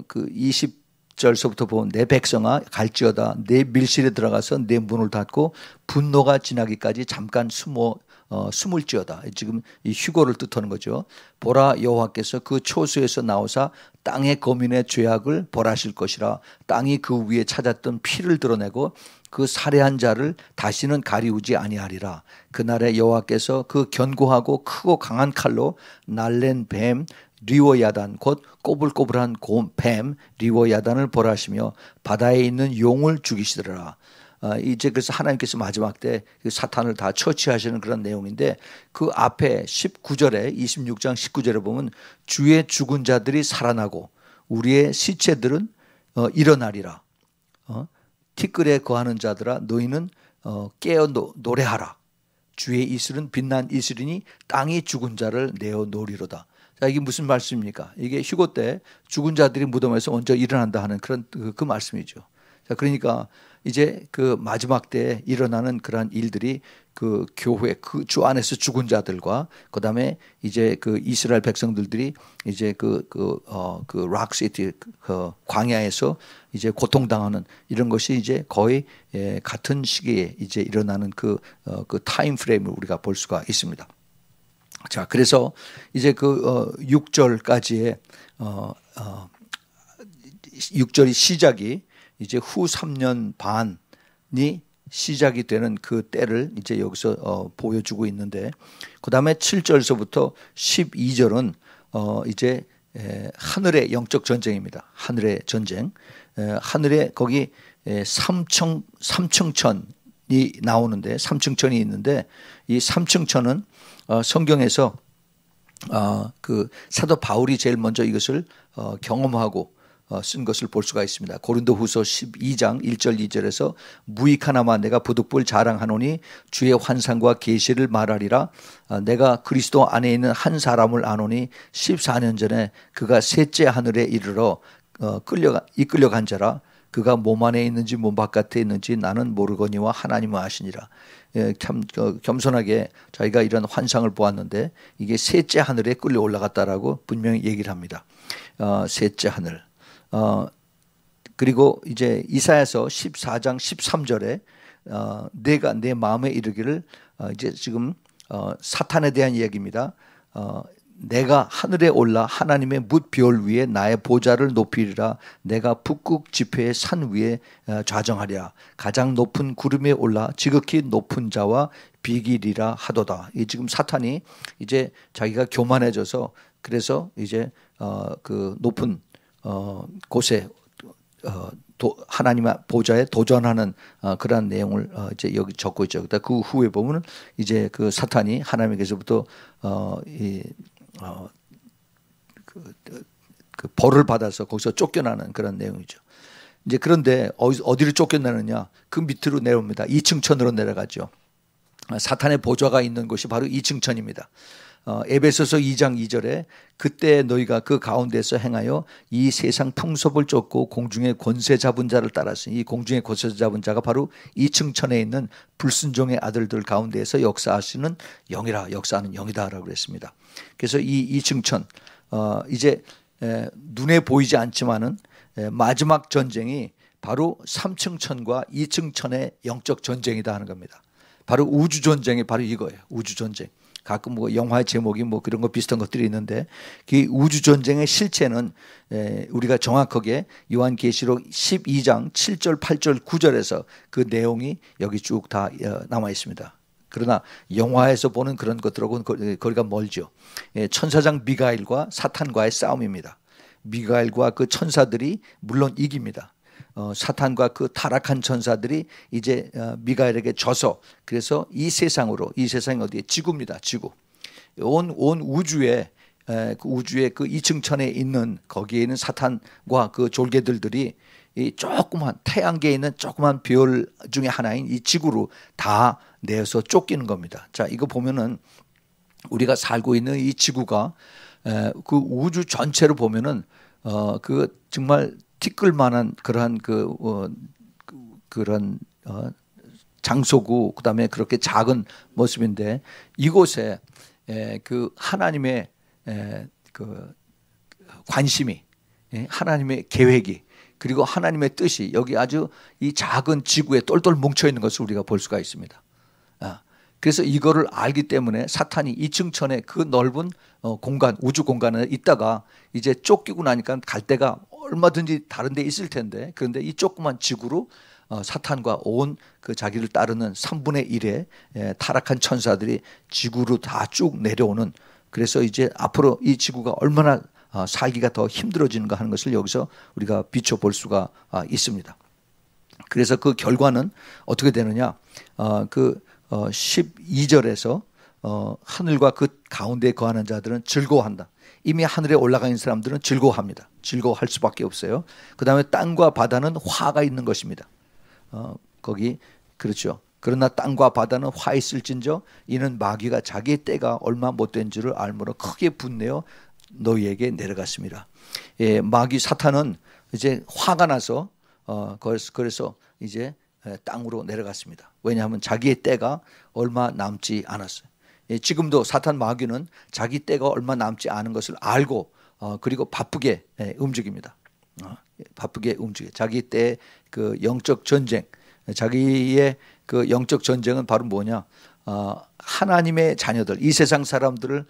[SPEAKER 1] 그 20절서부터 보면 내 백성아 갈지어다 내 밀실에 들어가서 내 문을 닫고 분노가 지나기까지 잠깐 숨을지어다. 지금 이 휴거를 뜻하는 거죠. 보라 여호와께서 그 초수에서 나오사 땅의 거민의 죄악을 벌하실 것이라. 땅이 그 위에 찾았던 피를 드러내고 그 살해한 자를 다시는 가리우지 아니하리라. 그날에 여호와께서 그 견고하고 크고 강한 칼로 날랜 뱀 리워야단 곧 꼬불꼬불한 뱀 리워야단을 벌하시며 바다에 있는 용을 죽이시더라. 이제 그래서 하나님께서 마지막 때 그 사탄을 다 처치하시는 그런 내용인데, 그 앞에 19절에 26장 19절에 보면 주의 죽은 자들이 살아나고 우리의 시체들은 일어나리라. 티끌에 거하는 자들아 너희는 깨어 노래하라. 주의 이슬은 빛난 이슬이니 땅이 죽은 자를 내어 놓으리로다. 자, 이게 무슨 말씀입니까? 이게 휴거 때 죽은 자들이 무덤에서 먼저 일어난다 하는 그런 그 말씀이죠. 자, 그러니까 이제 그 마지막 때 일어나는 그러한 일들이 그 교회 그 주 안에서 죽은 자들과 그다음에 이제 그 이스라엘 백성들이 이제 그 락시티 그 광야에서 이제 고통당하는 이런 것이 이제 거의 같은 시기에 이제 일어나는 그 타임 프레임을 우리가 볼 수가 있습니다. 자, 그래서 이제 그 6절까지의 6절이 시작이 이제 후 3년 반이 시작이 되는 그 때를 이제 여기서 보여주고 있는데, 그 다음에 7절서부터 12절은 이제 하늘의 영적 전쟁입니다. 하늘의 전쟁. 하늘에 거기 삼층천이 나오는데, 삼층천이 있는데, 이 삼층천은 성경에서 그 사도 바울이 제일 먼저 이것을 경험하고 쓴 것을 볼 수가 있습니다. 고린도후서 12장 1절 2절에서 무익하나마 내가 부득불 자랑하노니 주의 환상과 계시를 말하리라. 내가 그리스도 안에 있는 한 사람을 아노니 14년 전에 그가 셋째 하늘에 이르러 이끌려간 자라. 그가 몸 안에 있는지 몸 바깥에 있는지 나는 모르거니와 하나님은 아시니라. 참 겸손하게 자기가 이런 환상을 보았는데 이게 셋째 하늘에 끌려 올라갔다라고 분명히 얘기를 합니다. 셋째 하늘. 그리고 이제 이사야서 14장 13절에 내가 내 마음에 이르기를, 이제 지금 사탄에 대한 이야기입니다. 내가 하늘에 올라 하나님의 뭇 별 위에 나의 보좌를 높이리라. 내가 북극 지폐의 산 위에 좌정하리라. 가장 높은 구름에 올라 지극히 높은 자와 비기리라 하도다. 이 지금 사탄이 이제 자기가 교만해져서 그래서 이제 그 높은 곳에 하나님의 보좌에 도전하는 그러한 내용을 이제 여기 적고 있죠. 그 후에 보면 이제 그 사탄이 하나님께서부터 그 벌을 받아서 거기서 쫓겨나는 그런 내용이죠. 이제 그런데 어디를 쫓겨나느냐? 그 밑으로 내려옵니다. 2층천으로 내려가죠. 사탄의 보좌가 있는 곳이 바로 2층천입니다. 에베소서 2장 2절에 그때 너희가 그 가운데서 행하여 이 세상 풍속을 쫓고 공중의 권세 잡은 자를 따랐으니, 이 공중의 권세 잡은 자가 바로 2층천에 있는 불순종의 아들들 가운데에서 역사하시는 영이라, 역사하는 영이다라고 그랬습니다. 그래서 이 2층천 이제 눈에 보이지 않지만은 마지막 전쟁이 바로 3층천과 2층천의 영적 전쟁이다 하는 겁니다. 바로 우주 전쟁이 바로 이거예요. 우주 전쟁. 가끔 뭐 영화의 제목이 뭐 그런 거 비슷한 것들이 있는데, 그 우주 전쟁의 실체는 우리가 정확하게 요한계시록 12장 7절, 8절, 9절에서 그 내용이 여기 쭉 다 남아 있습니다. 그러나 영화에서 보는 그런 것들하고는 거리가 멀죠. 천사장 미가엘과 사탄과의 싸움입니다. 미가엘과 그 천사들이 물론 이깁니다. 사탄과 그 타락한 천사들이 이제 미가엘에게 져서, 그래서 이 세상으로, 이 세상이 어디에? 지구입니다. 지구. 온 우주에 그 우주의 그 2층천에 있는 거기에 있는 사탄과 그 졸개들이 이 조그만 태양계에 있는 조그만 별 중에 하나인 이 지구로 다 내어서 쫓기는 겁니다. 자, 이거 보면은 우리가 살고 있는 이 지구가 그 우주 전체로 보면은 그 정말 티끌만한 그러한 그런 장소고, 그다음에 그렇게 작은 모습인데, 이곳에 그 하나님의 그 관심이, 하나님의 계획이, 그리고 하나님의 뜻이 여기 아주 이 작은 지구에 똘똘 뭉쳐 있는 것을 우리가 볼 수가 있습니다. 그래서 이거를 알기 때문에 사탄이 2층천의 그 넓은 공간, 우주 공간에 있다가 이제 쫓기고 나니까 갈 데가 얼마든지 다른 데 있을 텐데, 그런데 이 조그만 지구로 사탄과 온 그 자기를 따르는 3분의 1의 타락한 천사들이 지구로 다 쭉 내려오는, 그래서 이제 앞으로 이 지구가 얼마나 살기가 더 힘들어지는가 하는 것을 여기서 우리가 비춰볼 수가 있습니다. 그래서 그 결과는 어떻게 되느냐? 그 12절에서 하늘과 그 가운데 거하는 자들은 즐거워한다. 이미 하늘에 올라가 있는 사람들은 즐거워합니다. 즐거워할 수밖에 없어요. 그 다음에 땅과 바다는 화가 있는 것입니다. 거기 그렇죠. 그러나 땅과 바다는 화 있을진저 이는 마귀가 자기의 때가 얼마 못된 줄을 알므로 크게 분내어 너희에게 내려갔습니다. 마귀 사탄은 이제 화가 나서 그래서 이제 땅으로 내려갔습니다. 왜냐하면 자기의 때가 얼마 남지 않았어요. 지금도 사탄 마귀는 자기 때가 얼마 남지 않은 것을 알고 그리고 바쁘게 움직입니다. 바쁘게 움직여 자기 때의 그 영적 전쟁, 자기의 그 영적 전쟁은 바로 뭐냐? 하나님의 자녀들, 이 세상 사람들을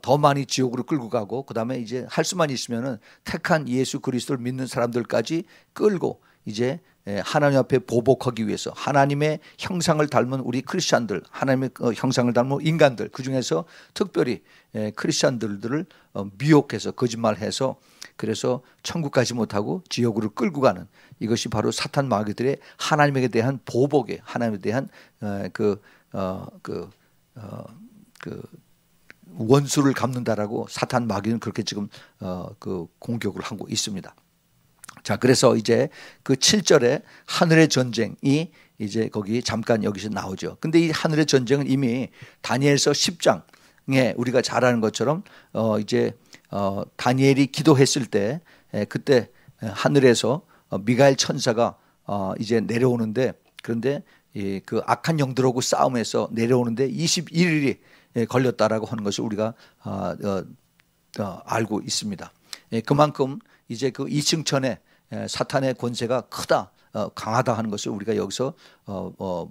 [SPEAKER 1] 더 많이 지옥으로 끌고 가고, 그 다음에 이제 할 수만 있으면은 택한 예수 그리스도를 믿는 사람들까지 끌고 이제 하나님 앞에 보복하기 위해서 하나님의 형상을 닮은 우리 크리스찬들, 하나님의 형상을 닮은 인간들, 그 중에서 특별히 크리스찬들을 미혹해서 거짓말해서 그래서 천국 가지 못하고 지옥으로 끌고 가는, 이것이 바로 사탄 마귀들의 하나님에 대한 보복에, 하나님에 대한 원수를 갚는다라고 사탄 마귀는 그렇게 지금 그 공격을 하고 있습니다. 자, 그래서 이제 그 7절에 하늘의 전쟁이 이제 거기 잠깐 여기서 나오죠. 근데 이 하늘의 전쟁은 이미 다니엘서 10장에 우리가 잘 아는 것처럼 이제 다니엘이 기도했을 때 그때 하늘에서 미가엘 천사가 이제 내려오는데, 그런데 그 악한 영들하고 싸움에서 내려오는데 21일이 걸렸다라고 하는 것을 우리가 알고 있습니다. 그만큼 이제 그 이층천에 사탄의 권세가 크다, 강하다 하는 것을 우리가 여기서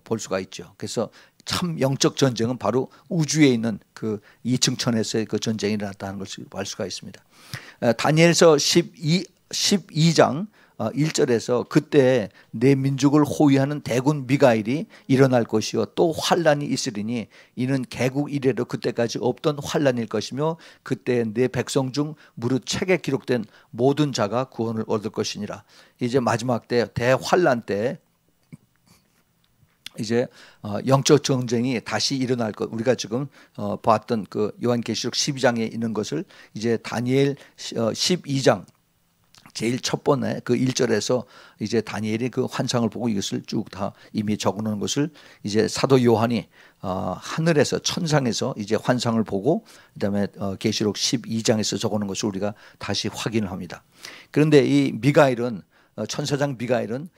[SPEAKER 1] 볼 수가 있죠. 그래서 참 영적 전쟁은 바로 우주에 있는 그 이층천에서의 그 전쟁이 일어났다는 것을 알 수가 있습니다. 다니엘서 12장 1절에서 그때 내 민족을 호위하는 대군 미가엘이 일어날 것이요 또 환란이 있으리니 이는 개국 이래로 그때까지 없던 환란일 것이며 그때 내 백성 중 무릇 책에 기록된 모든 자가 구원을 얻을 것이니라. 이제 마지막 때 대환란 때 이제 영적 전쟁이 다시 일어날 것, 우리가 지금 봤던 그 요한계시록 12장에 있는 것을 이제 다니엘 12장 제일 첫 번에 그 1절에서 이제 다니엘이 그 환상을 보고 이것을 쭉 다 이미 적어놓은 것을 이제 사도 요한이 하늘에서 천상에서 이제 환상을 보고 그다음에 계시록 12장에서 적어놓은 것을 우리가 다시 확인을 합니다. 그런데 이 미가엘은 천사장 미가엘은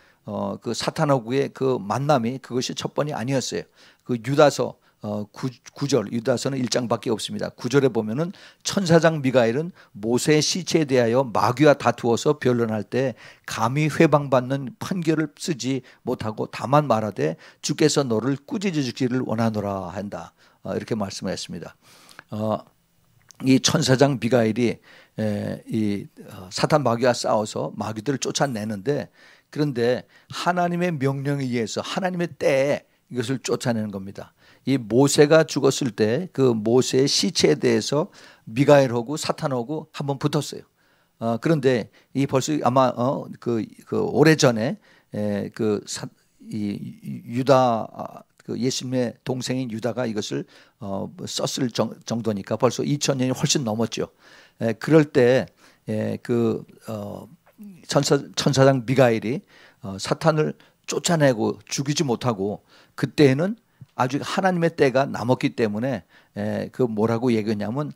[SPEAKER 1] 그 사탄하고의 그 만남이 그것이 첫 번이 아니었어요. 그 유다서 9절, 유다서는 1장밖에 없습니다. 9절에 보면은 천사장 미가엘은 모세의 시체에 대하여 마귀와 다투어서 변론할 때 감히 회방받는 판결을 쓰지 못하고 다만 말하되 주께서 너를 꾸짖어 주기를 원하노라 한다, 이렇게 말씀하셨습니다. 이 천사장 미가엘이 이 사탄 마귀와 싸워서 마귀들을 쫓아내는데, 그런데 하나님의 명령에 의해서 하나님의 때에 이것을 쫓아내는 겁니다. 이 모세가 죽었을 때 그 모세의 시체에 대해서 미가엘하고 사탄하고 한번 붙었어요. 그런데 이 벌써 아마 그 오래전에 이 유다, 그 예수님의 동생인 유다가 이것을 썼을 정도니까 벌써 2000년이 훨씬 넘었죠. 그럴 때 그 천사장 미가엘이 사탄을 쫓아내고 죽이지 못하고, 그때에는 아직 하나님의 때가 남았기 때문에 그 뭐라고 얘기했냐면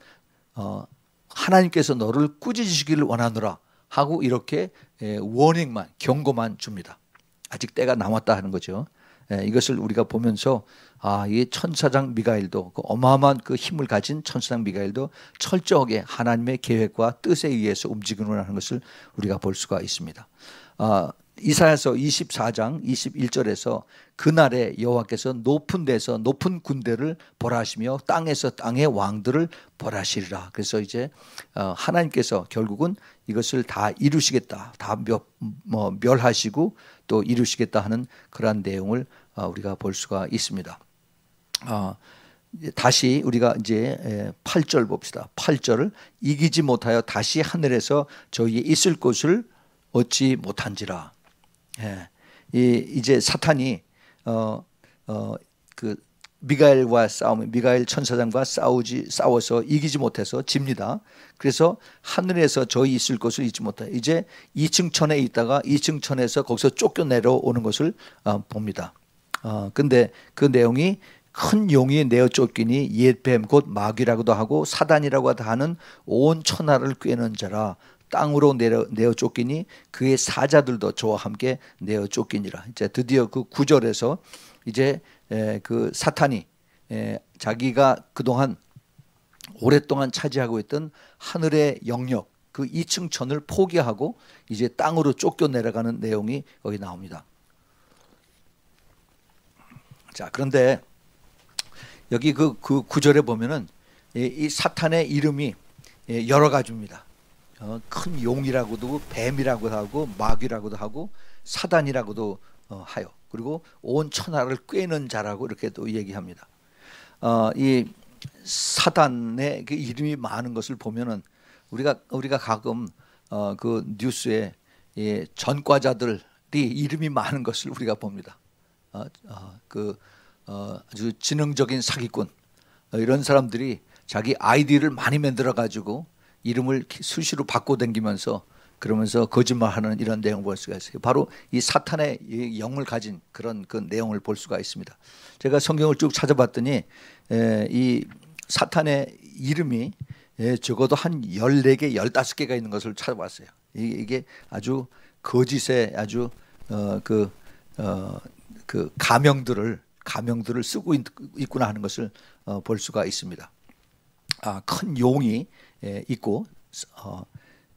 [SPEAKER 1] 하나님께서 너를 꾸짖으시기를 원하노라 하고 이렇게 워닝만, 경고만 줍니다. 아직 때가 남았다 하는 거죠. 이것을 우리가 보면서 이 천사장 미가엘도, 그 어마어마한 그 힘을 가진 천사장 미가엘도 철저하게 하나님의 계획과 뜻에 의해서 움직이는 것을 우리가 볼 수가 있습니다. 이사야서 24장 21절에서 그날에 여호와께서 높은 데서 높은 군대를 벌하시며 땅에서 땅의 왕들을 벌하시리라. 그래서 이제 하나님께서 결국은 이것을 다 이루시겠다, 다 멸하시고 또 이루시겠다 하는 그러한 내용을 우리가 볼 수가 있습니다. 다시 우리가 이제 8절 봅시다. 8절을 이기지 못하여 다시 하늘에서 저희의 있을 곳을 얻지 못한지라. 이제 사탄이 그 미가엘과 싸우면 미가엘 천사장과 싸워서 이기지 못해서 집니다. 그래서 하늘에서 저희 있을 것을 잊지 못해 이제 2층천에 있다가 2층천에서 거기서 쫓겨 내려오는 것을 봅니다. 근데 그 내용이 큰 용이 내어 쫓기니 옛뱀 곧 마귀라고도 하고 사단이라고 하는 온 천하를 꿰는 자라. 땅으로 내어 쫓기니 그의 사자들도 저와 함께 내어 쫓기니라. 이제 드디어 그 9절에서 이제 그 사탄이 자기가 그동안 오랫동안 차지하고 있던 하늘의 영역, 그 2층천을 포기하고 이제 땅으로 쫓겨 내려가는 내용이 여기 나옵니다. 자, 그런데 여기 그 구절에 보면은 이 사탄의 이름이 여러 가지입니다. 큰 용이라고도 하고, 뱀이라고도 하고, 마귀라고도 하고, 사단이라고도 하여, 그리고 온 천하를 꿰는 자라고 이렇게 또 얘기합니다. 이 사단의 그 이름이 많은 것을 보면은 우리가 가끔 그 뉴스에 전과자들이 이름이 많은 것을 우리가 봅니다. 아주 지능적인 사기꾼, 이런 사람들이 자기 아이디를 많이 만들어 가지고 이름을 수시로 바꿔 다니면서 그러면서 거짓말하는 이런 내용을 볼 수가 있어요. 바로 이 사탄의 영을 가진 그런 그 내용을 볼 수가 있습니다. 제가 성경을 쭉 찾아봤더니 이 사탄의 이름이 적어도 한 14개, 15개가 있는 것을 찾아봤어요. 이게 아주 거짓의 아주 그 가명들을 쓰고 있구나 하는 것을 볼 수가 있습니다. 큰 용이 있고,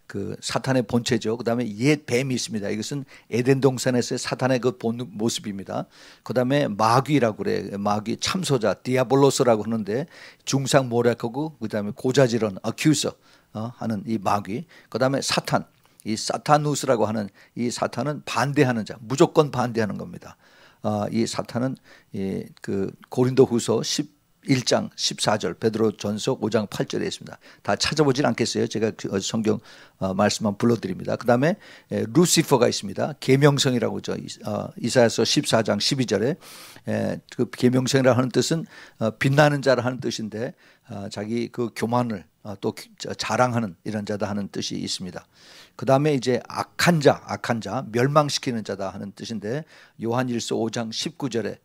[SPEAKER 1] 그 사탄의 본체죠. 그 다음에 옛 뱀이 있습니다. 이것은 에덴 동산에서의 사탄의 그 본 모습입니다. 그 다음에 마귀라고 그래. 마귀 참소자, 디아볼로스라고 하는데 중상 모략하고, 그 다음에 고자질은 어큐서 하는 이 마귀. 그 다음에 사탄, 이 사타누스라고 하는 이 사탄은 반대하는 자, 무조건 반대하는 겁니다. 이 사탄은 그 고린도후서 11장 14절, 베드로전서 5장 8절에 있습니다. 다 찾아보진 않겠어요. 제가 성경 말씀만 불러드립니다. 그 다음에 루시퍼가 있습니다. 계명성이라고 하죠. 이사야서 14장 12절에 그 계명성이라고 하는 뜻은 빛나는 자라 하는 뜻인데, 자기 그 교만을 또 자랑하는 이런 자다 하는 뜻이 있습니다. 그 다음에 이제 악한 자, 멸망시키는 자다 하는 뜻인데, 요한일서 5장 19절에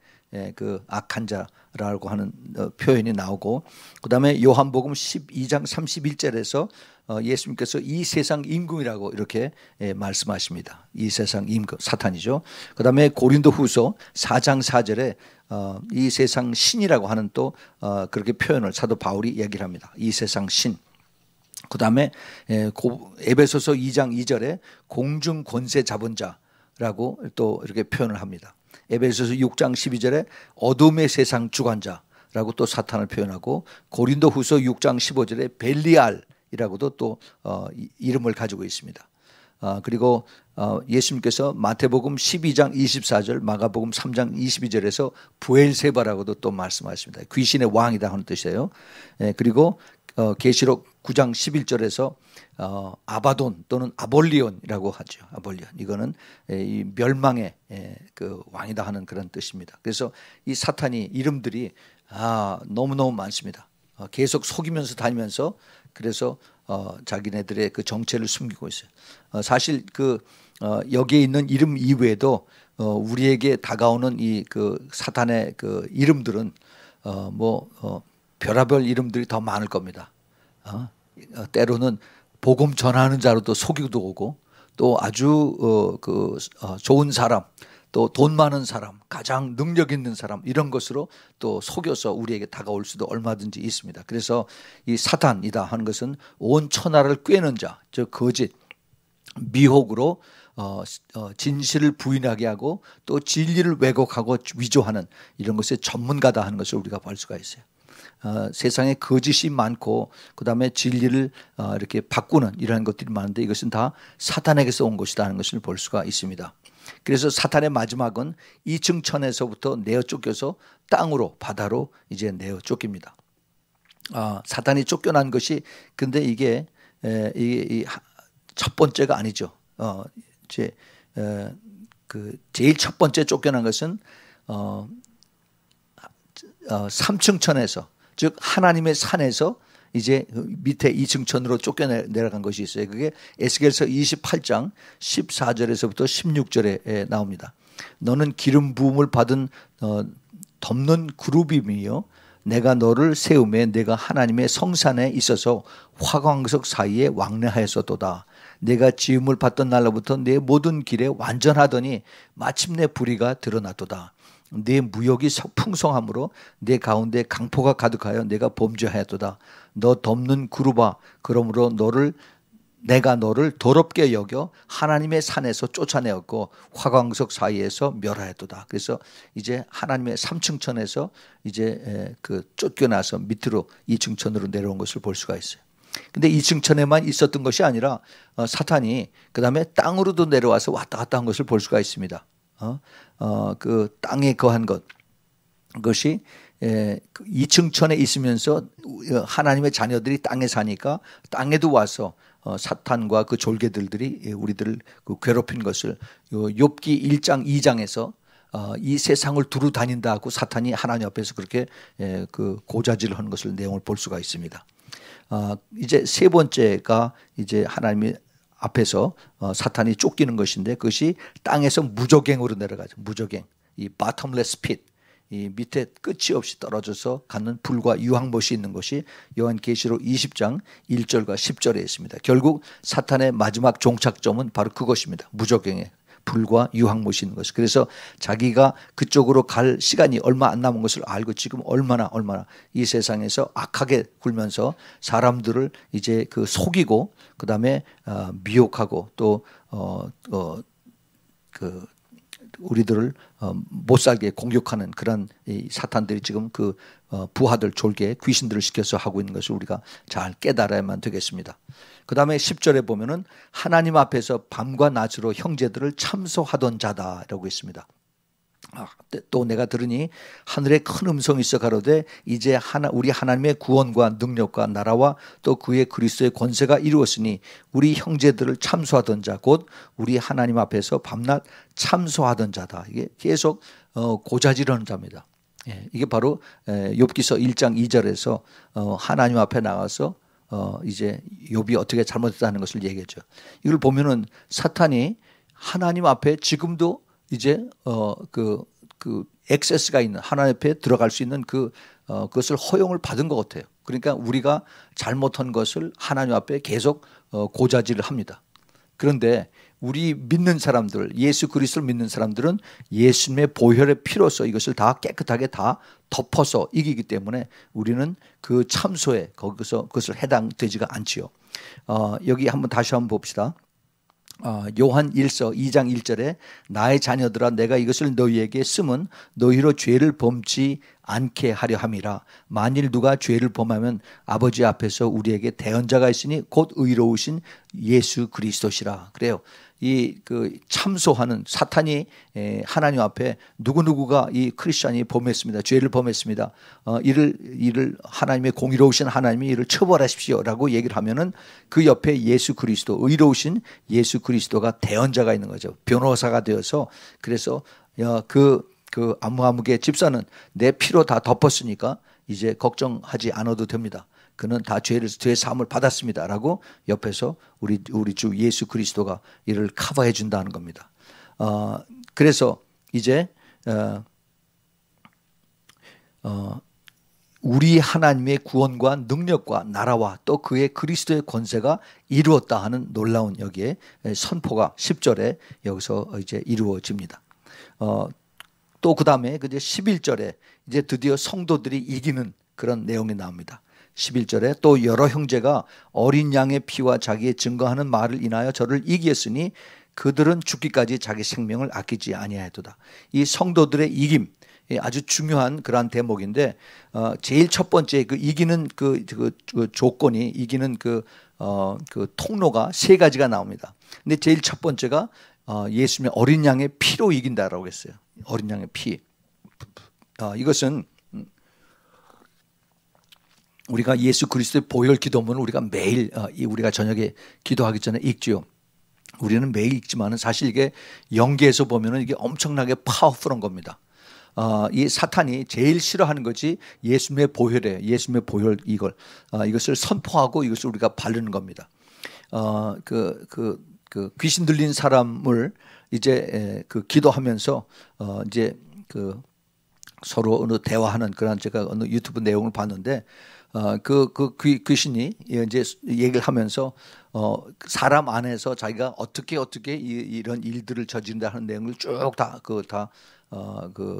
[SPEAKER 1] 그 악한 자라고 하는 표현이 나오고, 그 다음에 요한복음 12장 31절에서 예수님께서 이 세상 임금이라고 이렇게 말씀하십니다. 이 세상 임금, 사탄이죠. 그 다음에 고린도후서 4장 4절에 이 세상 신이라고 하는 또 그렇게 표현을 사도 바울이 얘기를 합니다. 이 세상 신. 그 다음에 에베소서 2장 2절에 공중 권세 잡은 자라고 또 이렇게 표현을 합니다. 에베소서 6장 12절에 어둠의 세상 주관자라고 또 사탄을 표현하고, 고린도후서 6장 15절에 벨리알이라고도 또 이름을 가지고 있습니다. 그리고 예수님께서 마태복음 12장 24절, 마가복음 3장 22절에서 부엘세바라고도 또 말씀하십니다. 귀신의 왕이다 하는 뜻이에요. 그리고 계시록 9장 11절에서 아바돈 또는 아볼리온이라고 하죠. 아볼리온. 이거는 이 멸망의 그 왕이다 하는 그런 뜻입니다. 그래서 이 사탄이 이름들이 너무너무 많습니다. 계속 속이면서 다니면서, 그래서 자기네들의 그 정체를 숨기고 있어요. 사실 그 여기에 있는 이름 이외에도 우리에게 다가오는 이 그 사탄의 그 이름들은 별의별 이름들이 더 많을 겁니다. 때로는 복음 전하는 자로도 속이도 오고, 또 아주 좋은 사람, 또 돈 많은 사람, 가장 능력 있는 사람, 이런 것으로 또 속여서 우리에게 다가올 수도 얼마든지 있습니다. 그래서 이 사탄이다 하는 것은 온 천하를 꿰는 자, 즉 거짓, 미혹으로 진실을 부인하게 하고 또 진리를 왜곡하고 위조하는 이런 것의 전문가다 하는 것을 우리가 볼 수가 있어요. 세상에 거짓이 많고, 그 다음에 진리를 이렇게 바꾸는 이러한 것들이 많은데, 이것은 다 사탄에게서 온 것이다 하는 것을 볼 수가 있습니다. 그래서 사탄의 마지막은 2층 천에서부터 내어 쫓겨서 땅으로, 바다로 이제 내어 쫓깁니다. 사탄이 쫓겨난 것이, 근데 이게 첫 번째가 아니죠. 제일 첫 번째 쫓겨난 것은 3층 천에서, 즉 하나님의 산에서 이제 밑에 2층 천으로 쫓겨내려간 것이 있어요. 그게 에스겔서 28장 14절에서부터 16절에 나옵니다. 너는 기름 부음을 받은 덮는 그룹임이요, 내가 너를 세우매 내가 하나님의 성산에 있어서 화광석 사이에 왕래하였었도다. 내가 지음을 받던 날로부터 내 모든 길에 완전하더니 마침내 불의가 드러났도다. 내 무역이 풍성함으로 내 가운데 강포가 가득하여 내가 범죄하였도다. 너 덮는 그룹아, 그러므로 너를 내가 너를 더럽게 여겨 하나님의 산에서 쫓아내었고 화광석 사이에서 멸하였도다. 그래서 이제 하나님의 삼층천에서 이제 그 쫓겨나서 밑으로 이층천으로 내려온 것을 볼 수가 있어요. 근데 이층천에만 있었던 것이 아니라 사탄이 그 다음에 땅으로도 내려와서 왔다 갔다 한 것을 볼 수가 있습니다. 그 땅에 거한 그것이 이층천에 있으면서 하나님의 자녀들이 땅에 사니까 땅에도 와서 사탄과 그 졸개들이 우리들을 괴롭힌 것을 욥기 1장 2장에서 이 세상을 두루 다닌다고 사탄이 하나님 앞에서 그렇게 그 고자질을 하는 것을 내용을 볼 수가 있습니다. 이제 세 번째가 이제 하나님 앞에서 사탄이 쫓기는 것인데 그것이 땅에서 무저갱으로 내려가죠. 무저갱, 이 bottomless pit, 이 밑에 끝이 없이 떨어져서 가는 불과 유황못이 있는 것이 요한계시록 20장 1절과 10절에 있습니다. 결국 사탄의 마지막 종착점은 바로 그것입니다. 무저갱에 불과 유황못이 있는 것이. 그래서 자기가 그쪽으로 갈 시간이 얼마 안 남은 것을 알고 지금 얼마나 이 세상에서 악하게 굴면서 사람들을 이제 그 속이고 그다음에 미혹하고 또 그 우리들을 못 살게 공격하는 그런 사탄들이 지금 그 부하들 졸개 귀신들을 시켜서 하고 있는 것을 우리가 잘 깨달아야만 되겠습니다. 그 다음에 10절에 보면은 하나님 앞에서 밤과 낮으로 형제들을 참소하던 자다라고 있습니다. 또 내가 들으니 하늘에 큰 음성이 있어 가로되 이제 우리 하나님의 구원과 능력과 나라와 또 그의 그리스도의 권세가 이루었으니 우리 형제들을 참소하던 자 곧 우리 하나님 앞에서 밤낮 참소하던 자다. 이게 계속 고자질하는 자입니다. 이게 바로 욥기서 1장 2절에서 하나님 앞에 나가서 이제 욥이 어떻게 잘못했다는 것을 얘기했죠. 이걸 보면은 사탄이 하나님 앞에 지금도 이제 그 액세스가 있는 하나님 앞에 들어갈 수 있는 그것을 허용을 받은 것 같아요. 그러니까 우리가 잘못한 것을 하나님 앞에 계속 고자질을 합니다. 그런데 우리 믿는 사람들, 예수 그리스도를 믿는 사람들은 예수님의 보혈의 피로서 이것을 다 깨끗하게 다 덮어서 이기기 때문에 우리는 그 참소에 거기서 그것을 해당되지가 않지요. 여기 다시 한번 봅시다. 요한 1서 2장 1절에 나의 자녀들아 내가 이것을 너희에게 쓰면 너희로 죄를 범치 않게 하려 함이라. 만일 누가 죄를 범하면 아버지 앞에서 우리에게 대언자가 있으니 곧 의로우신 예수 그리스도시라. 그래요. 그 참소하는 사탄이 하나님 앞에 누구누구가 이 크리스찬이 범했습니다. 죄를 범했습니다. 이를 하나님의 공의로우신 하나님이 이를 처벌하십시오라고 얘기를 하면은 그 옆에 예수 그리스도 의로우신 예수 그리스도가 대언자가 있는 거죠. 변호사가 되어서 그래서 그 아무개 집사는 내 피로 다 덮었으니까 이제 걱정하지 않아도 됩니다. 그는 다 죄 사함을 받았습니다라고 옆에서 우리 주 예수 그리스도가 이를 커버해 준다는 겁니다. 그래서 이제 우리 하나님의 구원과 능력과 나라와 또 그의 그리스도의 권세가 이루었다 하는 놀라운 여기에 선포가 10절에 여기서 이제 이루어집니다. 또 그 다음에 이제 11절에 이제 드디어 성도들이 이기는 그런 내용이 나옵니다. 11절에 또 여러 형제가 어린 양의 피와 자기의 증거하는 말을 인하여 저를 이기었으니 그들은 죽기까지 자기 생명을 아끼지 아니하였도다. 이 성도들의 이김 아주 중요한 그러한 대목인데 제일 첫 번째 그 이기는 그 조건이 이기는 그 통로가 세 가지가 나옵니다. 근데 제일 첫 번째가 예수님의 어린 양의 피로 이긴다라고 했어요. 어린 양의 피. 이것은 우리가 예수 그리스도의 보혈 기도문을 우리가 매일 우리가 저녁에 기도하기 전에 읽지요. 우리는 매일 읽지만은 사실 이게 영계에서 보면은 이게 엄청나게 파워풀한 겁니다. 이 사탄이 제일 싫어하는 것이 예수님의 보혈이에요. 예수님의 보혈 이것을 선포하고 이것을 우리가 바르는 겁니다. 그 귀신 들린 사람을 이제 기도하면서 이제 서로 어느 대화하는 그런 제가 어느 유튜브 내용을 봤는데 귀신이 이제 얘기를 하면서 사람 안에서 자기가 어떻게 이런 일들을 저지른다 하는 내용을 쭉 다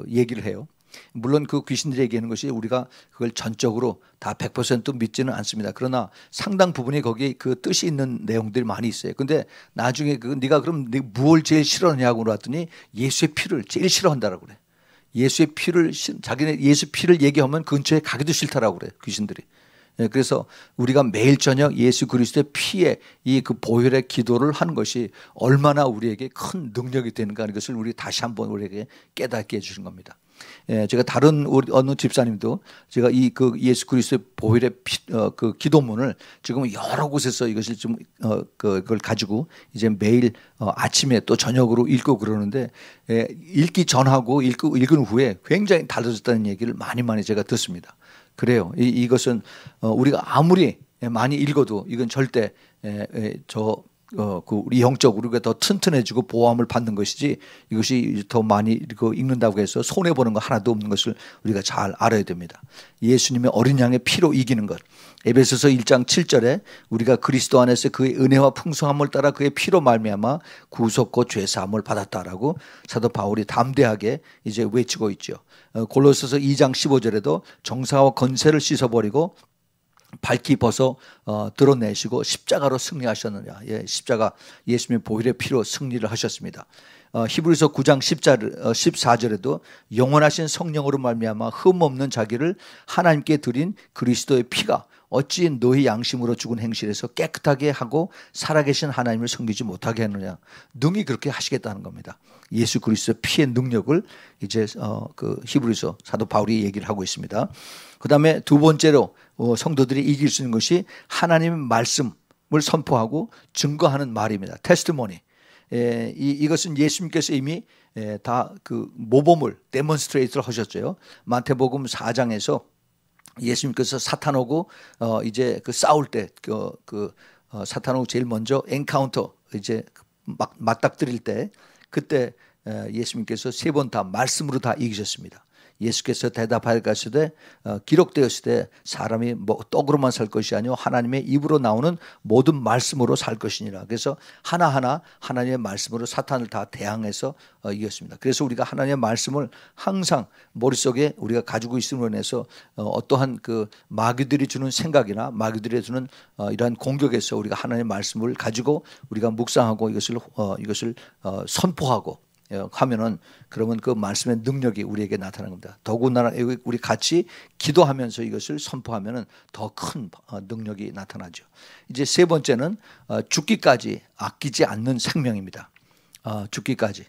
[SPEAKER 1] 얘기를 해요. 물론 그 귀신들이 얘기하는 것이 우리가 그걸 전적으로 다 100% 믿지는 않습니다. 그러나 상당 부분이 거기에 그 뜻이 있는 내용들이 많이 있어요. 근데 나중에 네가 그럼 무엇을 제일 싫어하냐고 물었더니 예수의 피를 제일 싫어한다라고 그래. 예수의 피를, 자기네 예수 피를 얘기하면 근처에 가기도 싫다라고 그래, 귀신들이. 그래서 우리가 매일 저녁 예수 그리스도의 피에 이 그 보혈의 기도를 하는 것이 얼마나 우리에게 큰 능력이 되는가 하는 것을 우리 다시 한번 우리에게 깨닫게 해주신 겁니다. 제가 다른 어느 집사님도 제가 이 그 예수 그리스도의 보혈의 그 기도문을 지금 여러 곳에서 이것을 좀 그걸 가지고 이제 매일 아침에 또 저녁으로 읽고 그러는데 읽기 전하고 읽은 후에 굉장히 달라졌다는 얘기를 많이 제가 듣습니다. 그래요. 이것은 우리가 아무리 많이 읽어도 이건 절대 우리 영적으로 우리가 더 튼튼해지고 보호함을 받는 것이지 이것이 더 많이 읽는다고 해서 손해보는 거 하나도 없는 것을 우리가 잘 알아야 됩니다. 예수님의 어린 양의 피로 이기는 것. 에베소서 1장 7절에 우리가 그리스도 안에서 그의 은혜와 풍성함을 따라 그의 피로 말미암아 구속과 죄사함을 받았다라고 사도 바울이 담대하게 이제 외치고 있죠. 골로새서 2장 15절에도 정사와 건세를 씻어버리고 밝히 벗어 드러내시고 십자가로 승리하셨느냐. 십자가 예수님의 보혈의 피로 승리를 하셨습니다. 히브리서 9장 14절에도 영원하신 성령으로 말미암아 흠없는 자기를 하나님께 드린 그리스도의 피가 어찌 너희 양심으로 죽은 행실에서 깨끗하게 하고 살아계신 하나님을 섬기지 못하게 하느냐. 능히 그렇게 하시겠다는 겁니다. 예수 그리스도의 피의 능력을 이제 그 히브리서 사도 바울이 얘기를 하고 있습니다. 그 다음에 두 번째로 성도들이 이길 수 있는 것이 하나님의 말씀을 선포하고 증거하는 말입니다. 테스티모니. 이것은 예수님께서 이미 다 그 모범을 데몬스트레이트를 하셨죠. 마태복음 4장에서 예수님께서 사탄하고 이제 그 싸울 때 사탄하고 제일 먼저 엔카운터 이제 막 맞닥뜨릴 때 그때 예수님께서 세 번 다 말씀으로 다 이기셨습니다. 예수께서 대답하여 가시되 기록되었을 때 사람이 뭐 떡으로만 살 것이 아니요 하나님의 입으로 나오는 모든 말씀으로 살 것이니라. 그래서 하나하나 하나님의 말씀으로 사탄을 다 대항해서 이겼습니다. 그래서 우리가 하나님의 말씀을 항상 머릿속에 우리가 가지고 있음으로 인해서 어떠한 그 마귀들이 주는 생각이나 마귀들이 주는 이러한 공격에서 우리가 하나님의 말씀을 가지고 우리가 묵상하고 이것을 선포하고 하면은 그러면 그 말씀의 능력이 우리에게 나타나는 겁니다. 더군다나 우리 같이 기도하면서 이것을 선포하면은 더 큰 능력이 나타나죠. 이제 세 번째는 죽기까지 아끼지 않는 생명입니다. 죽기까지.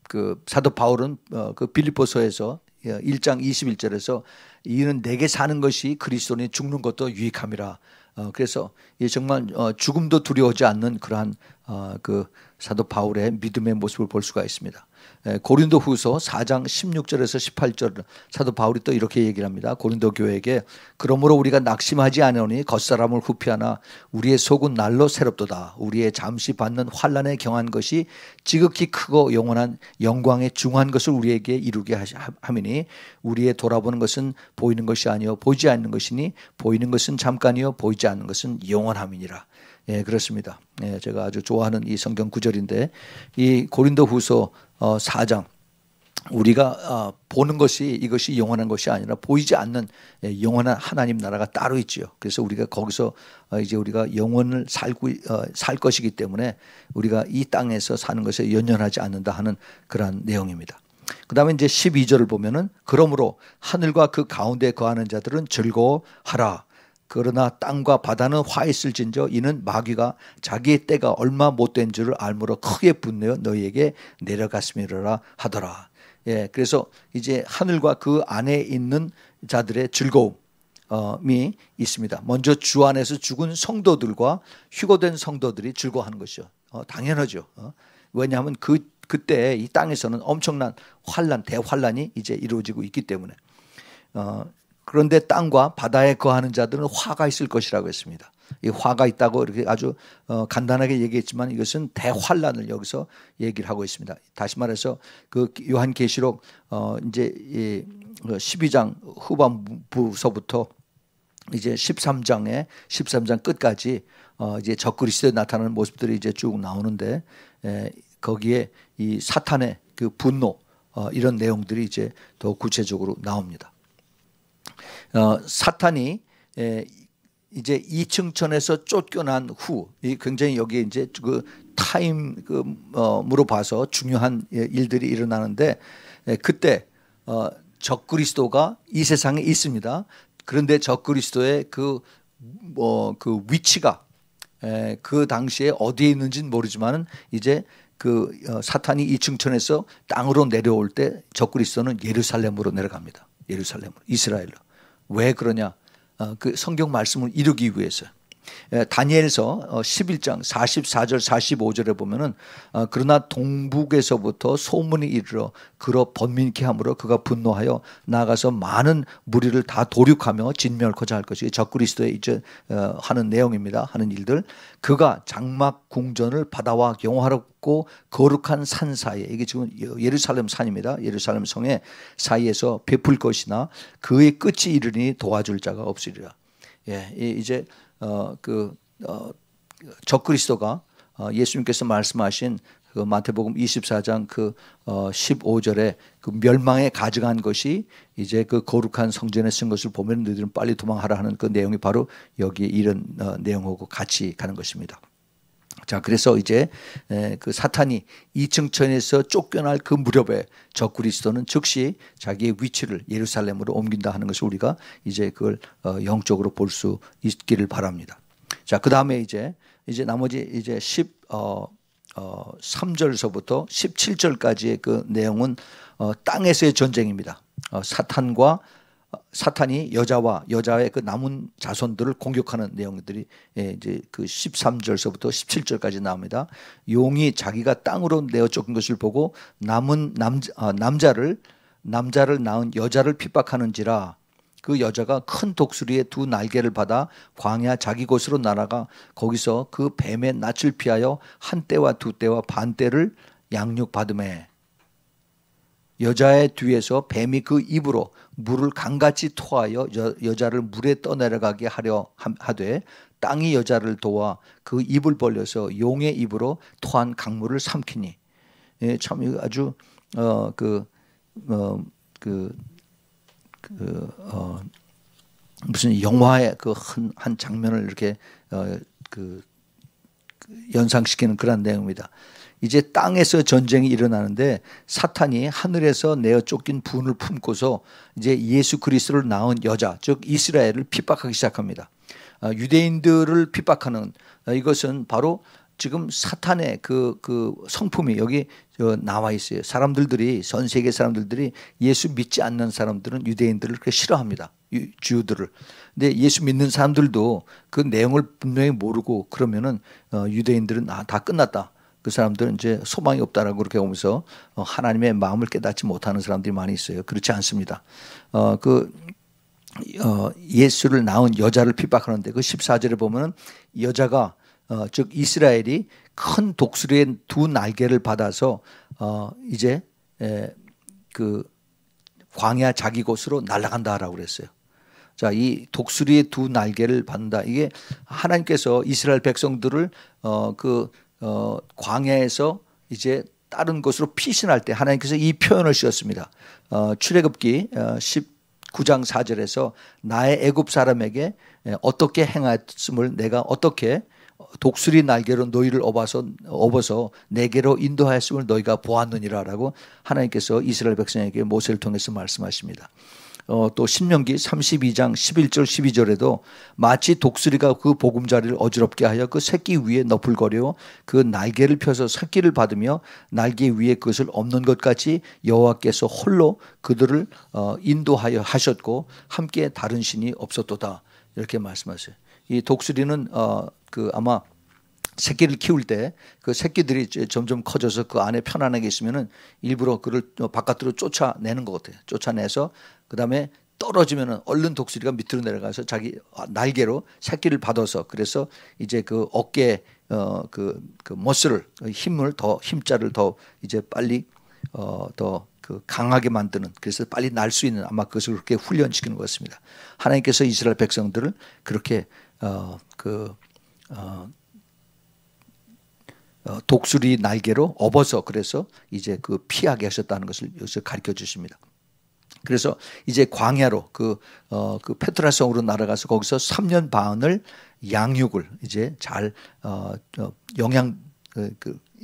[SPEAKER 1] 그 사도 바울은 그 빌립보서에서 1장 21절에서 이는 내게 사는 것이 그리스도니 죽는 것도 유익함이라. 그래서 정말 죽음도 두려워하지 않는 그러한 그 사도 바울의 믿음의 모습을 볼 수가 있습니다. 고린도후서 4장 16절에서 18절 사도 바울이 또 이렇게 얘기를 합니다. 고린도 교회에게 그러므로 우리가 낙심하지 않으니 겉사람을 후피하나 우리의 속은 날로 새롭도다. 우리의 잠시 받는 환난에 경한 것이 지극히 크고 영원한 영광에 중한 것을 우리에게 이루게 하미니 우리의 돌아보는 것은 보이는 것이 아니요 보이지 않는 것이니 보이는 것은 잠깐이요 보이지 않는 것은 영원함이니라. 그렇습니다. 제가 아주 좋아하는 이 성경 구절인데 이 고린도후서 4장 우리가 보는 것이 이것이 영원한 것이 아니라 보이지 않는 영원한 하나님 나라가 따로 있지요. 그래서 우리가 거기서 이제 우리가 영원을 살 것이기 때문에 우리가 이 땅에서 사는 것에 연연하지 않는다 하는 그러한 내용입니다. 그 다음에 이제 12절을 보면은 그러므로 하늘과 그 가운데 거하는 자들은 즐거워하라. 그러나 땅과 바다는 화 있을진저 이는 마귀가 자기의 때가 얼마 못된 줄을 알므로 크게 분내어 너희에게 내려갔음이라 하더라. 그래서 이제 하늘과 그 안에 있는 자들의 즐거움이 있습니다. 먼저 주 안에서 죽은 성도들과 휴거된 성도들이 즐거워하는 것이죠. 당연하죠. 왜냐하면 그때 이 땅에서는 엄청난 환란, 대환란이 이제 이루어지고 있기 때문에. 그런데 땅과 바다에 거하는 자들은 화가 있을 것이라고 했습니다. 이 화가 있다고 이렇게 아주 간단하게 얘기했지만 이것은 대환란을 여기서 얘기를 하고 있습니다. 다시 말해서 그 요한계시록 이제 12장 후반부서부터 이제 13장 끝까지 이제 적그리스도에 나타나는 모습들이 이제 쭉 나오는데 거기에 이 사탄의 그 분노 이런 내용들이 이제 더 구체적으로 나옵니다. 사탄이 이제 이층천에서 쫓겨난 후, 굉장히 여기에 이제 그 타임으로 봐서 중요한 일들이 일어나는데, 그때 적그리스도가 이 세상에 있습니다. 그런데 적그리스도의 그 위치가 그 당시에 어디에 있는지는 모르지만은 이제 그 사탄이 이층천에서 땅으로 내려올 때 적그리스도는 예루살렘으로 내려갑니다. 예루살렘으로, 이스라엘로. 왜 그러냐? 그 성경 말씀을 이루기 위해서. 다니엘서 11장 44절 45절에 보면은 그러나 동북에서부터 소문이 이르러 그로 번민케 하므로 그가 분노하여 나아가서 많은 무리를 다 도륙하며 진멸코자 할 것이 적그리스도의 이제 하는 내용입니다. 하는 일들. 그가 장막 궁전을 바다와 영화롭고 거룩한 산 사이에, 이게 지금 예루살렘 산입니다. 예루살렘 성의 사이에서 베풀 것이나 그의 끝이 이르니 도와줄 자가 없으리라. 예, 이제 적그리스도가 예수님께서 말씀하신 그 마태복음 24장 그 15절에 그 멸망에 가져간 것이 이제 그 거룩한 성전에 쓴 것을 보면 너희들은 빨리 도망하라 하는 그 내용이 바로 여기에 이런 내용하고 같이 가는 것입니다. 자, 그래서 이제 그 사탄이 이층천에서 쫓겨날 그 무렵에 적그리스도는 즉시 자기의 위치를 예루살렘으로 옮긴다 하는 것을 우리가 이제 그걸 영적으로 볼 수 있기를 바랍니다. 자, 그 다음에 이제 나머지 이제 13절서부터 17절까지의 그 내용은 땅에서의 전쟁입니다. 사탄이 여자의 그 남은 자손들을 공격하는 내용들이 이제 그 13절서부터 17절까지 나옵니다. 용이 자기가 땅으로 내어 쫓긴 것을 보고 남은 남자를 낳은 여자를 핍박하는지라. 그 여자가 큰 독수리의 두 날개를 받아 광야 자기 곳으로 날아가 거기서 그 뱀의 낯을 피하여 한 떼와 두 떼와 반 떼를 양육받으매 여자의 뒤에서 뱀이 그 입으로 물을 강같이 토하여 여자를 물에 떠내려가게 하려 하되 땅이 여자를 도와 그 입을 벌려서 용의 입으로 토한 강물을 삼키니. 예, 참 아주 무슨 영화의 그 한 장면을 이렇게 연상시키는 그런 내용입니다. 이제 땅에서 전쟁이 일어나는데 사탄이 하늘에서 내어 쫓긴 분을 품고서 이제 예수 그리스도를 낳은 여자, 즉 이스라엘을 핍박하기 시작합니다. 유대인들을 핍박하는 이것은 바로 지금 사탄의 그 성품이 여기 나와 있어요. 사람들이 전 세계 사람들이 예수 믿지 않는 사람들은 유대인들을 그렇게 싫어합니다. 주들을. 근데 예수 믿는 사람들도 그 내용을 분명히 모르고 그러면은 유대인들은 다 끝났다. 그 사람들은 이제 소망이 없다라고 그렇게 보면서 하나님의 마음을 깨닫지 못하는 사람들이 많이 있어요. 그렇지 않습니다. 예수를 낳은 여자를 핍박하는데 그 14절에 보면은 여자가 즉 이스라엘이 큰 독수리의 두 날개를 받아서 이제 그 광야 자기 곳으로 날아간다라고 그랬어요. 자, 이 독수리의 두 날개를 받는다. 이게 하나님께서 이스라엘 백성들을 광야에서 이제 다른 곳으로 피신할 때 하나님께서 이 표현을 쓰셨습니다. 출애굽기 19장 4절에서 나의 애굽 사람에게 어떻게 행하였음을 내가 어떻게 독수리 날개로 너희를 업어서 내게로 인도하였음을 너희가 보았느니라라고 하나님께서 이스라엘 백성에게 모세를 통해서 말씀하십니다. 또 신명기 32장 11절 12절에도 마치 독수리가 그 보금자리를 어지럽게 하여 그 새끼 위에 너풀거려 그 날개를 펴서 새끼를 받으며 날개 위에 그것을 엎는 것 같이 여호와께서 홀로 그들을 인도하여 하셨고 함께 다른 신이 없었도다. 이렇게 말씀하세요. 이 독수리는 아마 새끼를 키울 때 그 새끼들이 점점 커져서 그 안에 편안하게 있으면은 일부러 그를 바깥으로 쫓아내는 것 같아요. 쫓아내서 그 다음에 떨어지면은 얼른 독수리가 밑으로 내려가서 자기 날개로 새끼를 받아서 그래서 이제 그 어깨에 그 머슬을 힘자를 더 이제 빨리 더 그 강하게 만드는, 그래서 빨리 날 수 있는, 아마 그것을 그렇게 훈련시키는 것 같습니다. 하나님께서 이스라엘 백성들을 그렇게 독수리 날개로 업어서 그래서 이제 그 피하게 하셨다는 것을 여기서 가르쳐 주십니다. 그래서 이제 광야로 그 페트라성으로 날아가서 거기서 3년 반을 양육을 이제 잘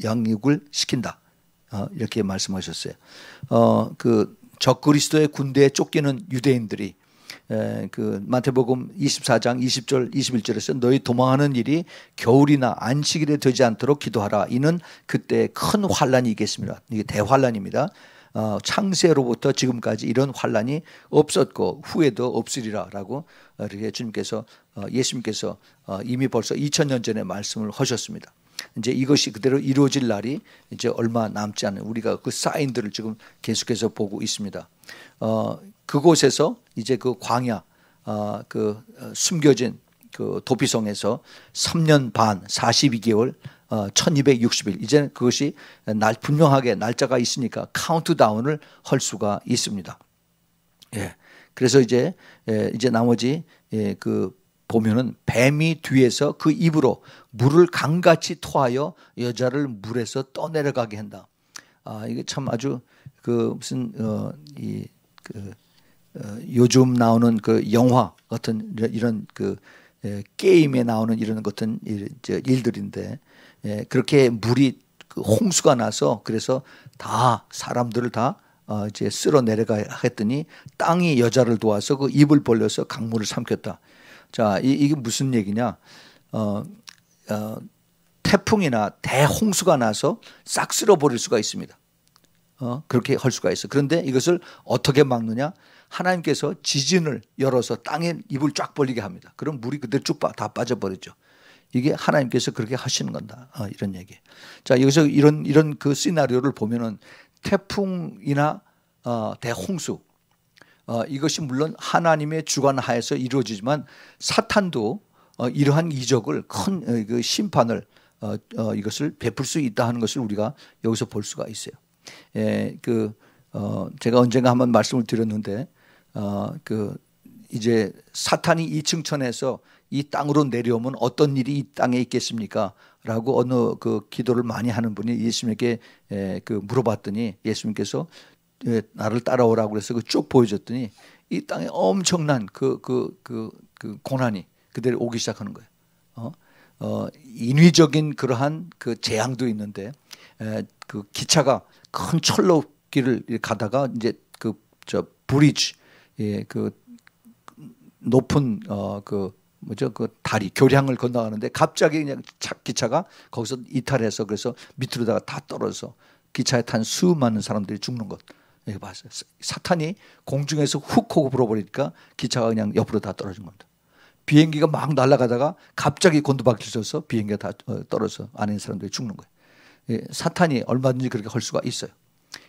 [SPEAKER 1] 양육을 시킨다. 이렇게 말씀하셨어요. 그 적그리스도의 군대에 쫓기는 유대인들이 그 마태복음 24장 20절 21절에서 너희 도망하는 일이 겨울이나 안식일에 되지 않도록 기도하라. 이는 그때 큰 환란이 있겠습니다. 이게 대환란입니다. 창세로부터 지금까지 이런 환란이 없었고 후에도 없으리라라고 이렇게 주님께서 예수님께서 이미 벌써 2000년 전에 말씀을 하셨습니다. 이제 이것이 그대로 이루어질 날이 이제 얼마 남지 않은 우리가 그 사인들을 지금 계속해서 보고 있습니다. 그곳에서 이제 그 광야 숨겨진 그 도피성에서 3년 반 42개월 1260일 이제는 그것이 분명하게 날짜가 있으니까 카운트다운을 할 수가 있습니다. 예. 그래서 이제 나머지 그 보면은 뱀이 뒤에서 그 입으로 물을 강같이 토하여 여자를 물에서 떠내려가게 한다. 이게 참 아주 그 무슨 요즘 나오는 그 영화 같은 이런 그 게임에 나오는 이런 같은 일들인데 그렇게 물이 홍수가 나서 그래서 다 사람들을 다 이제 쓸어 내려가 했더니 땅이 여자를 도와서 그 입을 벌려서 강물을 삼켰다. 자, 이게 무슨 얘기냐? 태풍이나 대홍수가 나서 싹 쓸어버릴 수가 있습니다. 그렇게 할 수가 있어. 그런데 이것을 어떻게 막느냐? 하나님께서 지진을 열어서 땅에 입을 쫙 벌리게 합니다. 그럼 물이 그대로 쭉 다 빠져버리죠. 이게 하나님께서 그렇게 하시는 건다. 이런 얘기. 자, 여기서 이런 그 시나리오를 보면은 태풍이나 대홍수 이것이 물론 하나님의 주관 하에서 이루어지지만 사탄도 이러한 이적을 큰 그 심판을 이것을 베풀 수 있다 하는 것을 우리가 여기서 볼 수가 있어요. 제가 언젠가 한번 말씀을 드렸는데 이제 사탄이 이 층천에서 이 땅으로 내려오면 어떤 일이 이 땅에 있겠습니까? 라고 어느 그 기도를 많이 하는 분이 예수님에게 물어봤더니 예수님께서 나를 따라오라고 그래서 쭉 보여줬더니 이 땅에 엄청난 그 고난이 그대로 오기 시작하는 거예요. 인위적인 그러한 그 재앙도 있는데 그 기차가 큰 철로길을 가다가 이제 브리지 그 높은 그 다리 교량을 건너가는데 갑자기 그냥 기차가 거기서 이탈해서 그래서 밑으로다가 다 떨어져서 기차에 탄 수많은 사람들이 죽는 것. 이거 봤어요. 사탄이 공중에서 훅 하고 불어버리니까 기차가 그냥 옆으로 다 떨어진 겁니다. 비행기가 막 날아가다가 갑자기 곤두박질쳐서 비행기가 다 떨어져서 안에 있는 사람들이 죽는 거예요. 사탄이 얼마든지 그렇게 할 수가 있어요.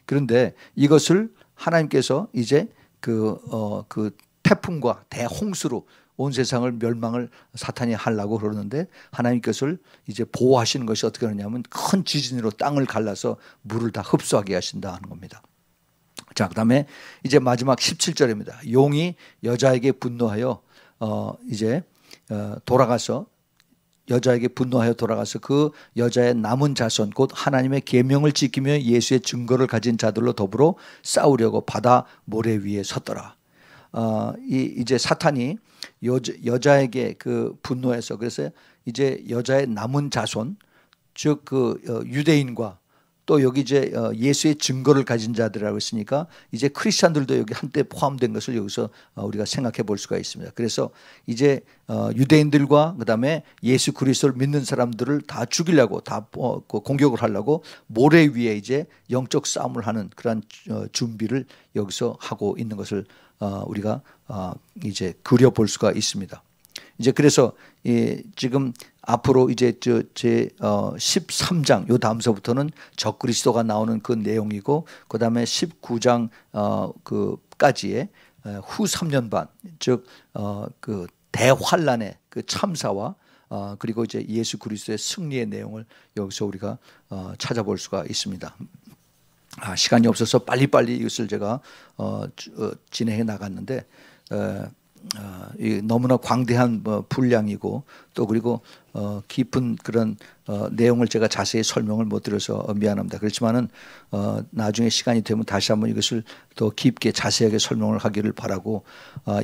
[SPEAKER 1] 그런데 이것을 하나님께서 이제 그 태풍과 대홍수로 온 세상을 멸망을 사탄이 하려고 그러는데 하나님께서 이제 보호하시는 것이 어떻게 하느냐면 큰 지진으로 땅을 갈라서 물을 다 흡수하게 하신다 하는 겁니다. 자, 그다음에 이제 마지막 17절입니다. 용이 여자에게 분노하여 돌아가서 여자에게 분노하여 돌아가서 그 여자의 남은 자손 곧 하나님의 계명을 지키며 예수의 증거를 가진 자들로 더불어 싸우려고 바다 모래 위에 섰더라. 이제 사탄이 여자에게 그 분노해서 그래서 이제 여자의 남은 자손 즉 그 유대인과 또 여기 이제 예수의 증거를 가진 자들이라고 했으니까 이제 크리스찬들도 여기 한때 포함된 것을 여기서 우리가 생각해 볼 수가 있습니다. 그래서 이제 유대인들과 그다음에 예수 그리스도를 믿는 사람들을 다 죽이려고 다 공격을 하려고 모래 위에 이제 영적 싸움을 하는 그런 준비를 여기서 하고 있는 것을 우리가 이제 그려볼 수가 있습니다. 이제 그래서 지금 앞으로 이제 제 13장 요 다음서부터는 적그리스도가 나오는 그 내용이고 그다음에 19장 그까지의 후 3년 반 즉 그 대환란의 그 참사와 그리고 이제 예수 그리스도의 승리의 내용을 여기서 우리가 찾아볼 수가 있습니다. 시간이 없어서 빨리빨리 이것을 제가 진행해 나갔는데 너무나 광대한 분량이고 또 그리고 깊은 그런 내용을 제가 자세히 설명을 못 드려서 미안합니다. 그렇지만은 나중에 시간이 되면 다시 한번 이것을 더 깊게 자세하게 설명을 하기를 바라고,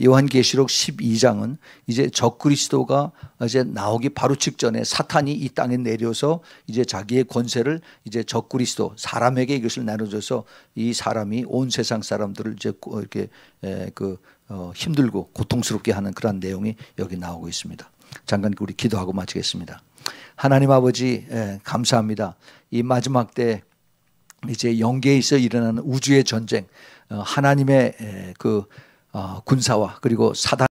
[SPEAKER 1] 요한계시록 12장은 이제 적그리스도가 이제 나오기 바로 직전에 사탄이 이 땅에 내려서 이제 자기의 권세를 이제 적그리스도 사람에게 이것을 나눠줘서 이 사람이 온 세상 사람들을 이제 이렇게 힘들고 고통스럽게 하는 그런 내용이 여기 나오고 있습니다. 잠깐 우리 기도하고 마치겠습니다. 하나님 아버지, 감사합니다. 이 마지막 때 이제 영계에서 일어나는 우주의 전쟁, 하나님의 그 군사와 그리고 사단